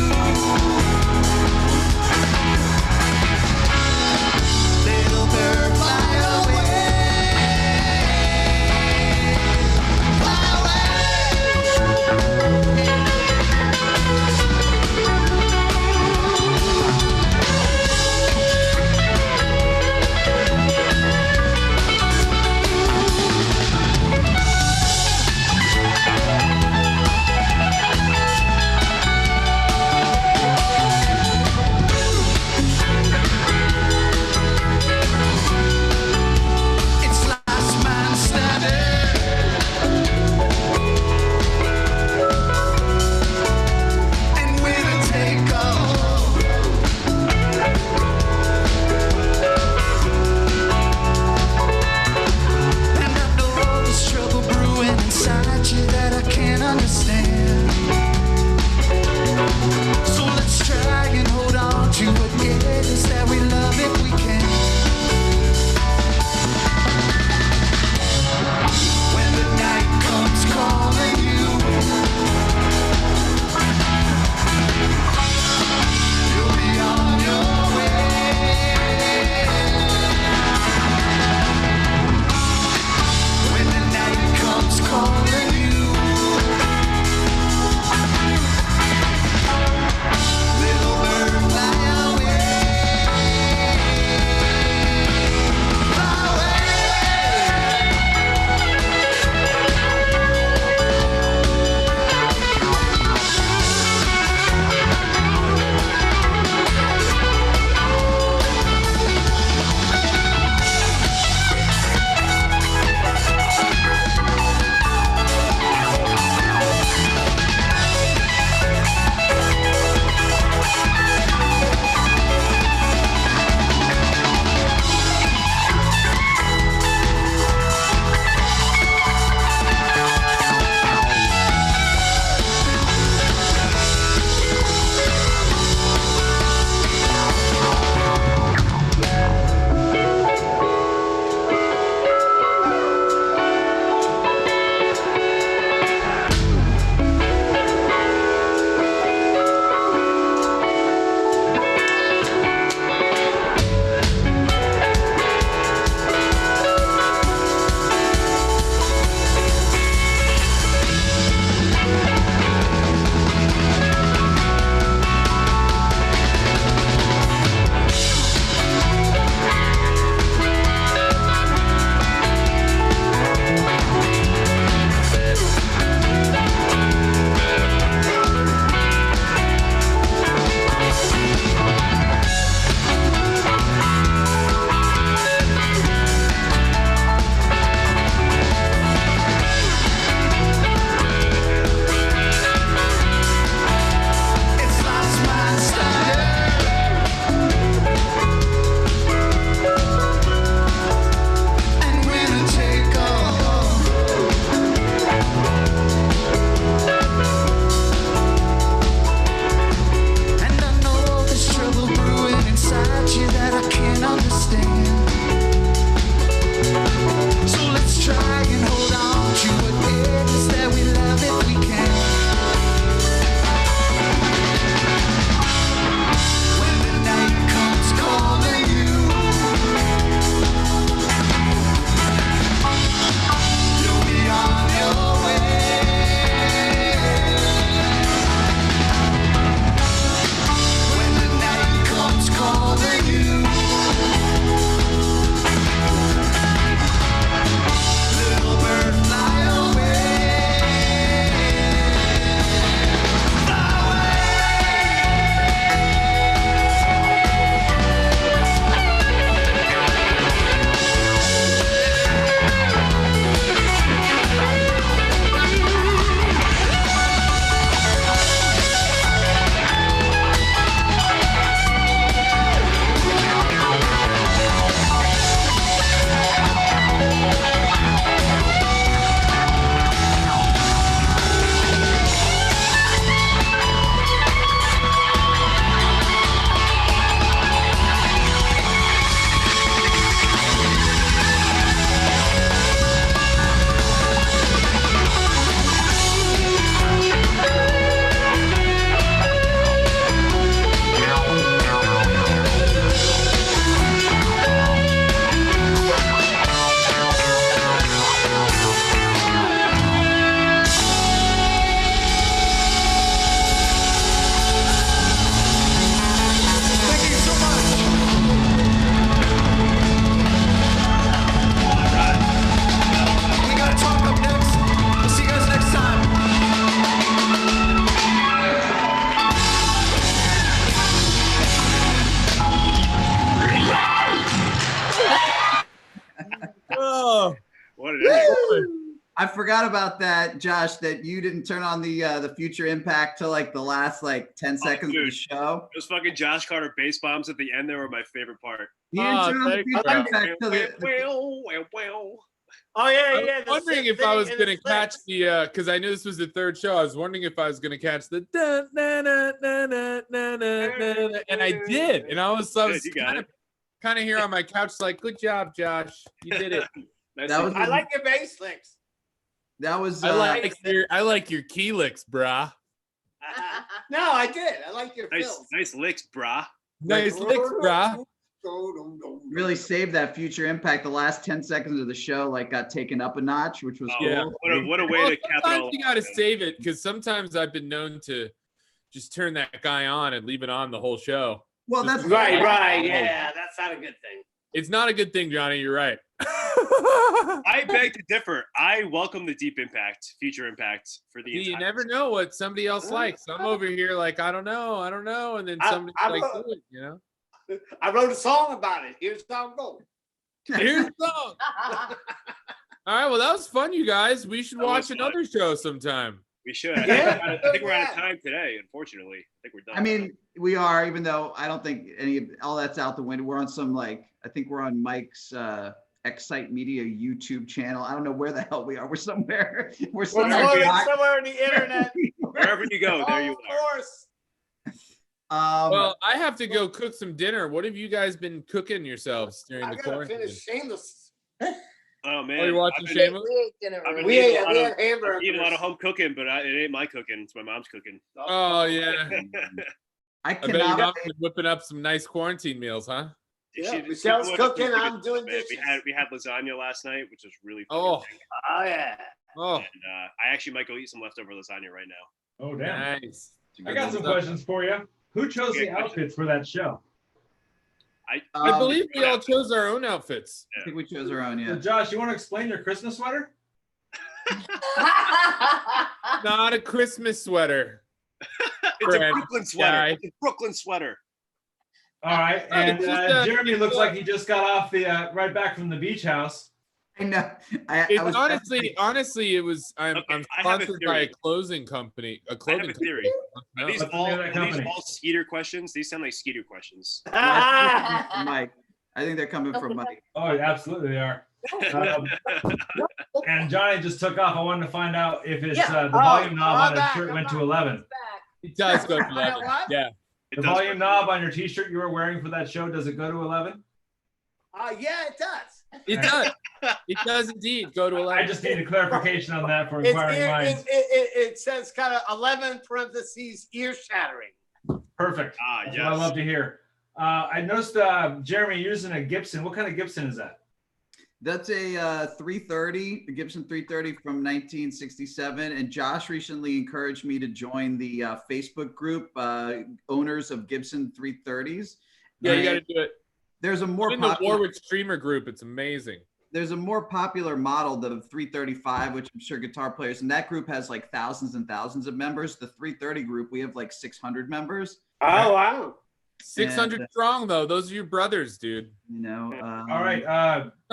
little bird fly away. I forgot about that, Josh, that you didn't turn on the Future Impact till like the last like 10 seconds of the dude. show. Those fucking Josh Carter bass bombs at the end, they were my favorite part. You didn't turn on the thank Future you. Impact till the Oh yeah, I yeah. was the wondering if I symphony was and gonna the catch six. the because I knew this was the third show. I was wondering if I was gonna catch the da, na, na, na, na, na, na, na, na, and I did. And I was Good, you got kind of here on my couch, like, good job, Josh. You did it. Nice That to- was I like your bass licks. that was I like your key licks, brah. No, I did. I like your nice, fills. nice licks, brah. Nice licks, brah. really saved that Future Impact. The last 10 seconds of the show like got taken up a notch, which was Oh, cool. Yeah. What a way Well, to cap it sometimes all you off, gotta man. save it because sometimes I've been known to just turn that guy on and leave it on the whole show. Well, that's Right, right. Yeah, that's not a good thing. It's not a good thing, Johnny. You're right. I beg to differ. I welcome the deep impact, future impact for the You entire never know what somebody else likes. I'm over here like, I don't know, and then somebody's like, do it, you know. I wrote a song about it. Here's how it goes. Here's the song. All right, well, that was fun, you guys. We should That was watch fun. another show sometime. We should. Yeah. I think we're out of time today, unfortunately. I think we're done. I mean, we are, even though I don't think all that's out the window. We're on some I think we're on Mike's Excite Media YouTube channel. I don't know where the hell we are. We're somewhere. We're We're somewhere. floating behind- somewhere on the internet. wherever you go, there you Of are. course. Well, I have to go cook some dinner. What have you guys been cooking yourselves during I the gotta quarantine? finish Shameless. Oh man, Oh, you're watching I've been- Shameless? We ate dinner I've been already. eating a lot We of- had hamburgers. eating a lot of home cooking, but it ain't my cooking. It's my mom's cooking. Oh yeah, I I bet you cannot. mom's been whipping up some nice quarantine meals, huh? Yeah, She- Michelle's she- cooking, I'm doing We dishes. had lasagna last night, which was really Oh. fucking Oh yeah. Oh, good. And I actually might go eat some leftover lasagna right now. Oh, damn. nice. I got some questions for you. Who chose the outfits for that show? I believe we all chose our own outfits. I think we chose our own. So, Yeah. Josh, you want to explain your Christmas sweater? Not a Christmas sweater. It's a Brad, Brooklyn sweater. guy. It's a Brooklyn sweater. All right. And it's just, Jeremy looks like he just got off the right back from the beach house. I know. I It's was honestly, it was. I'm Okay, I'm I have a sponsored by a theory. clothing company. A I have clothing a theory. company. Are these What's the all name of that company? Skeeter questions? These sound like Skeeter questions. Mike. I think they're coming from Mike. Oh, absolutely they are. And Johnny just took off. I wanted to find out if it's Yeah. the volume knob I'm on his back, shirt I'm went to back. 11. Back. It does go to You know 11. what? Yeah, It The does volume work. knob on your T-shirt you were wearing for that show, does it go to 11? Yeah, it does. it does. It does indeed go to 11. I just need a clarification on that for It's, inquiring minds. it says kind of 11 parentheses ear shattering. Perfect. Ah, That's yes. what I love to hear. I noticed Jeremy using a Gibson. What kind of Gibson is that? That's a 330, the Gibson 330 from 1967. And Josh recently encouraged me to join the Facebook group, owners of Gibson 330s. Yeah, you got to do it. There's a more I'm in the popular. Warwick streamer group. It's amazing. There's a more popular model, the 335, which I'm sure guitar players, and that group has like thousands and thousands of members. The 330 group, we have like 600 members. Oh, wow. 600 strong though. Those are your brothers, dude. You know. All right.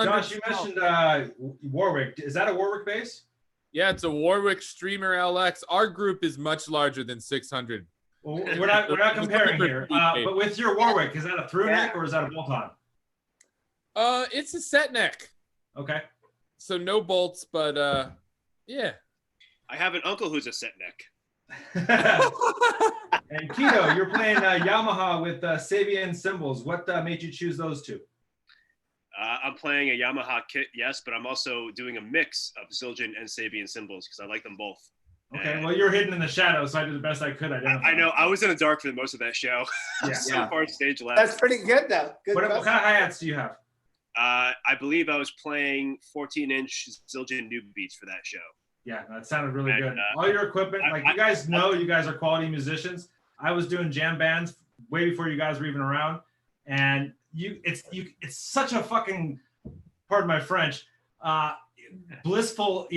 Josh, you mentioned Warwick. Is that a Warwick bass? Yeah, it's a Warwick Streamer LX. Our group is much larger than 600. Well, we're not comparing here. But with your Warwick, is that a through neck or is that a bolt on? It's a set neck, Okay. so no bolts, but yeah. I have an uncle who's a set neck. And Keto, you're playing Yamaha with Sabian cymbals. What made you choose those two? I'm playing a Yamaha kit, yes, but I'm also doing a mix of Zildjian and Sabian cymbals because I like them both. Okay, well, you're hidden in the shadows, so I did the best I could. I know. I was in the dark for most of that show. Yeah. So far, stage left. That's pretty good, though. Good What question. kind of hi-hats do you have? I believe I was playing 14-inch Zildjian noob beats for that show. Yeah, that sounded really And, good. All your equipment, like you guys know, you guys are quality musicians. I was doing jam bands way before you guys were even around, and it's such a fucking, pardon my French, blissful,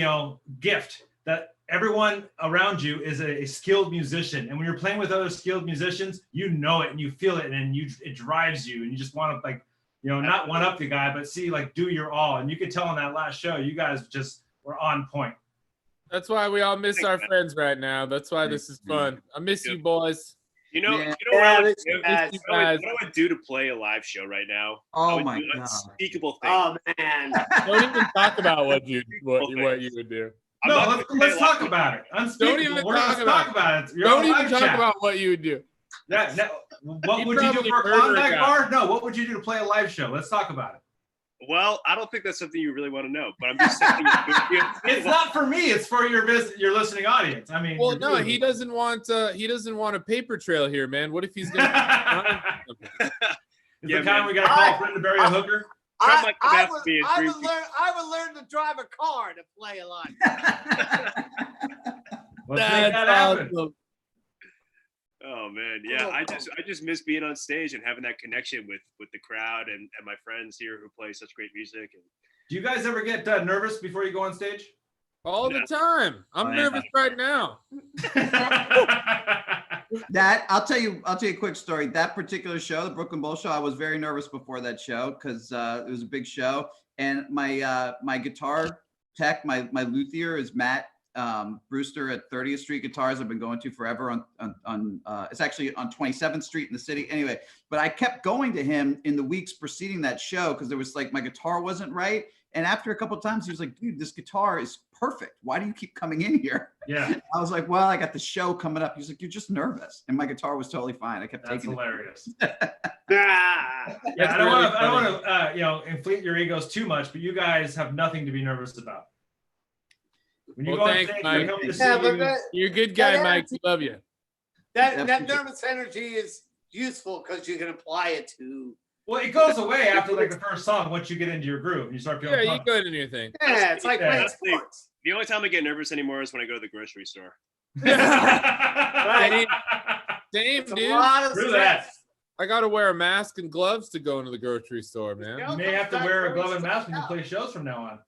gift that everyone around you is a skilled musician, and when you're playing with other skilled musicians, you know it and you feel it, and it drives you, and you just want to not one up the guy, but see do your all. And you could tell on that last show, you guys just were on point. That's why we all miss our friends right now. That's why this is fun. I miss you boys. You know, Yeah. you know what I would this do? guys. You What I guys. would do to play a live show right now? I Oh would my do god. unspeakable things. Oh man. Don't even talk about what you would do. I'm No, not let's, gonna play let's a live talk about it. Unspeakable. even We're talk gonna about talk about it. You're Don't on even live talk chat. about what you would do. What He'd would you do probably for a murder a Klondike guy. bar? No, what would you do to play a live show? Let's talk about it. Well, I don't think that's something you really want to know, but I'm just saying. It's not for me. It's for your your listening audience. I mean, Well, your no, viewers. he doesn't want a paper trail here, man. What if he's gonna? It's Yeah, the kind man. we got to call a friend to bury a hooker. Trump might come I after me in 3 weeks. I would learn to drive a car to play a lot. Let's make that happen. awesome. Oh man, yeah. I just miss being on stage and having that connection with the crowd and my friends here who play such great music. And Do you guys ever get nervous before you go on stage? All the time. I'm Oh, yeah. nervous right now. That I'll tell you a quick story. That particular show, the Brooklyn Bowl show, I was very nervous before that show because it was a big show. And my guitar tech, my luthier is Matt Brewster at 30th Street Guitars. I've been going to forever on it's actually on 27th Street in the city. Anyway, but I kept going to him in the weeks preceding that show because there was like my guitar wasn't right. And after a couple of times, he was like, dude, this guitar is perfect. Why do you keep coming in here? Yeah, I was like, well, I got the show coming up. He's like, you're just nervous. And my guitar was totally fine. I kept that's taking hilarious. Ah. Yeah, I really don't want to, inflate your egos too much, but you guys have nothing to be nervous about. When you Well, go on thanks, stage, Mike. they come to see Yeah, but you. You're a good guy, Mike. We love you. that Definitely. nervous energy is useful because you can apply it to. Well, it goes away after like the first song once you get into your groove and you start feeling Yeah, you pumped. go into your thing. Yeah, it's like Yeah. playing That's the- sports. the only time I get nervous anymore is when I go to the grocery store. Same, It's a dude. lot of True that. stress. I gotta wear a mask and gloves to go into the grocery store, man. You may have to wear a glove and mask when you play shows from now on.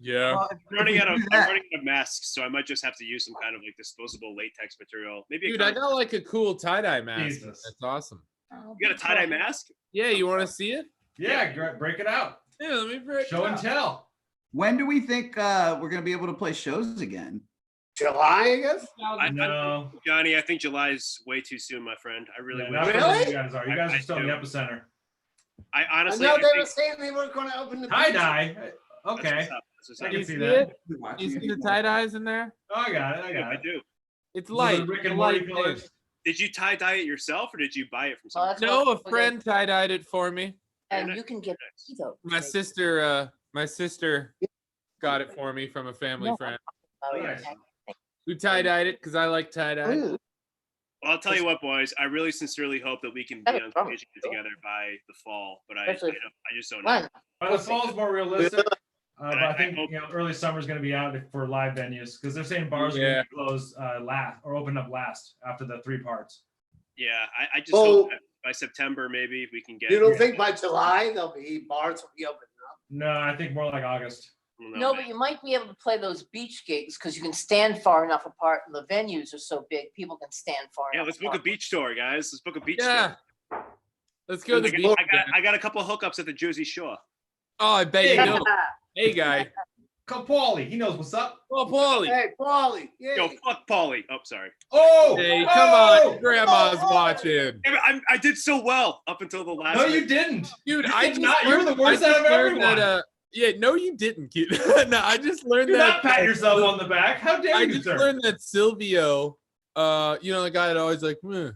Yeah. Well, I'm running out of do that- masks, so I might just have to use some kind of like disposable latex material. Maybe Dude, I got like a cool tie-dye mask. Jesus. That's awesome. you got a tie-dye mask? Yeah, you want to see it? Yeah, break it out. Yeah, let me break Show it and out. tell. When do we think we're going to be able to play shows again? July, I guess. No. Johnny, I think July is way too soon, my friend. I really Yeah, wish. not for Really? you guys are. You guys I are still in the do. epicenter. I I honestly, know I they think were saying they weren't going to open the Tie beach. dye. that's Okay. what's up. That's what's I up. can You see see that. it? You see the tie-dyes in there? Oh, I got it. I Yeah, got I it. do. It's Those are light. the Rick It's and light, Morty man. colors. Did you tie-dye it yourself, or did you buy it from Oh, someone? that's No, what- a friend tie-dyed it for me. And you can get those. My sister got it for me from a family No. friend Oh, yeah. Nice. who tie-dyed it because I like tie-dye. Ooh. Well, I'll tell you what, boys. I really sincerely hope that we can be on stage together by the fall, but I Especially- just don't know. Fun. By the fall's more realistic. But I I think hope- early summer is going to be out for live venues because they're saying bars are going Yeah. to close last or open up last after the 3 parts. Yeah, I just Oh. hope that by September maybe we can get. You don't think by July bars will be open up? No, I think more like August. No, but you might be able to play those beach gigs because you can stand far enough apart and the venues are so big, people can stand far Yeah, enough let's book a apart. beach tour, guys. Let's book a beach Yeah. tour. Let's go to the beach. I got a couple of hookups at the Jersey Shore. Oh, I bet you do. Hey, guy. Call Paulie. He knows what's up. Oh, Paulie. Hey, Paulie. Yeah. Yo, fuck Paulie. Oh, sorry. Oh! Hey, oh! come on. Grandma's watching. Yeah, but I did so well up until the last. No, you didn't. Dude, You I did just not. You were learned- the worst I just out of learned everyone. that, yeah, no, you didn't, kid. No, I just learned Do that. not pat yourself on the back. How dare I you, just sir? learned that Silvio, the guy that always like, meh,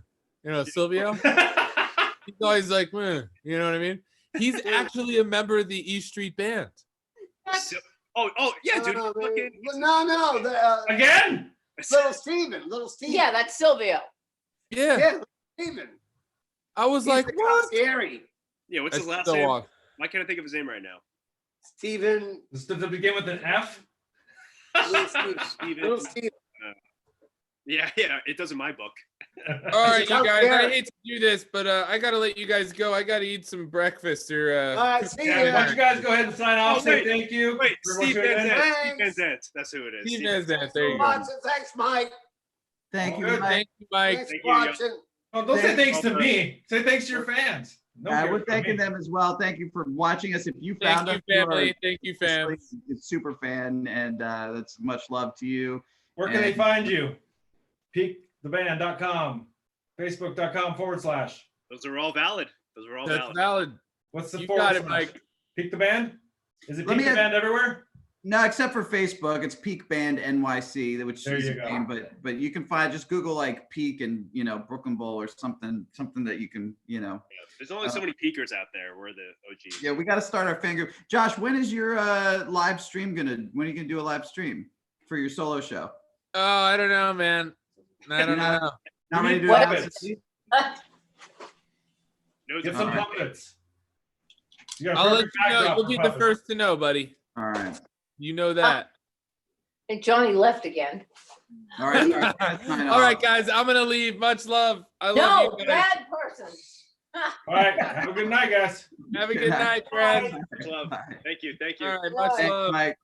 Silvio. He's always like, meh, you know what I mean? He's actually a member of the E Street Band. So- oh, yeah, dude. No, Fucking, no. Again? Little Steven. Yeah, that's Silvio. Yeah. Yeah, Steven. I was He's like, the what? Concierge. yeah, what's his That's last so name? off. Why can't I think of his name right now? Steven. Does it begin with an F? Little Steven. Steven. Little Steven. Yeah, it does in my book. All right, He's you out guys. there. I hate to do this, but I gotta let you guys go. I gotta eat some breakfast or. All right, see Yeah, why don't ya. you guys go ahead and sign off? Oh, Say wait. thank you. Wait, for what Steve you're Van doing. Zandt. Steve Thanks. Van Zandt. That's who it is. Steve Steve Van Zandt, there you go. Watching. Thanks, Mike. Thank you, Good. Mike. Thank you, Mike. Thanks Thank for you, yo. watching. Oh, don't say thanks to Okay. me. Say thanks to your fans. No we're gift for thanking me. them as well. Thank you for watching us. If you Thank found you, us, you are family. Thank you, fans. a super fan, and that's much love to you. Where can they And- find you? peaktheband.com, facebook.com/. Those are all valid. Those are all That's valid. valid. What's the You forward got it, slash? Mike. Peak the Band? Is it Let Peak me the add- Band everywhere? No, except for Facebook, it's Peak Band NYC, which There is you a go. name, but you can find, just Google like Peak and Brooklyn Bowl or something that you can Yeah. There's only so many peakers out there. We're the OGs. Yeah, we got to start our fan group. Josh, when is your live stream when are you gonna do a live stream for your solo show? Oh, I don't know, man. I don't Not- know. Not We ready to need do it. puppets. No, Get it's some All right. puppets. You got a I'll let perfect you know. backdrop You'll for be the puppets. first to know, buddy. All right. You know that. And Johnny left again. All right. Sign All right, off. guys. I'm gonna leave. Much love. I No, love you guys. bad person. All right. Have a good night, guys. Have a good night, friends. much love. Bye. Thank you. Thank you. All right, much Bye. love. Thanks, Mike.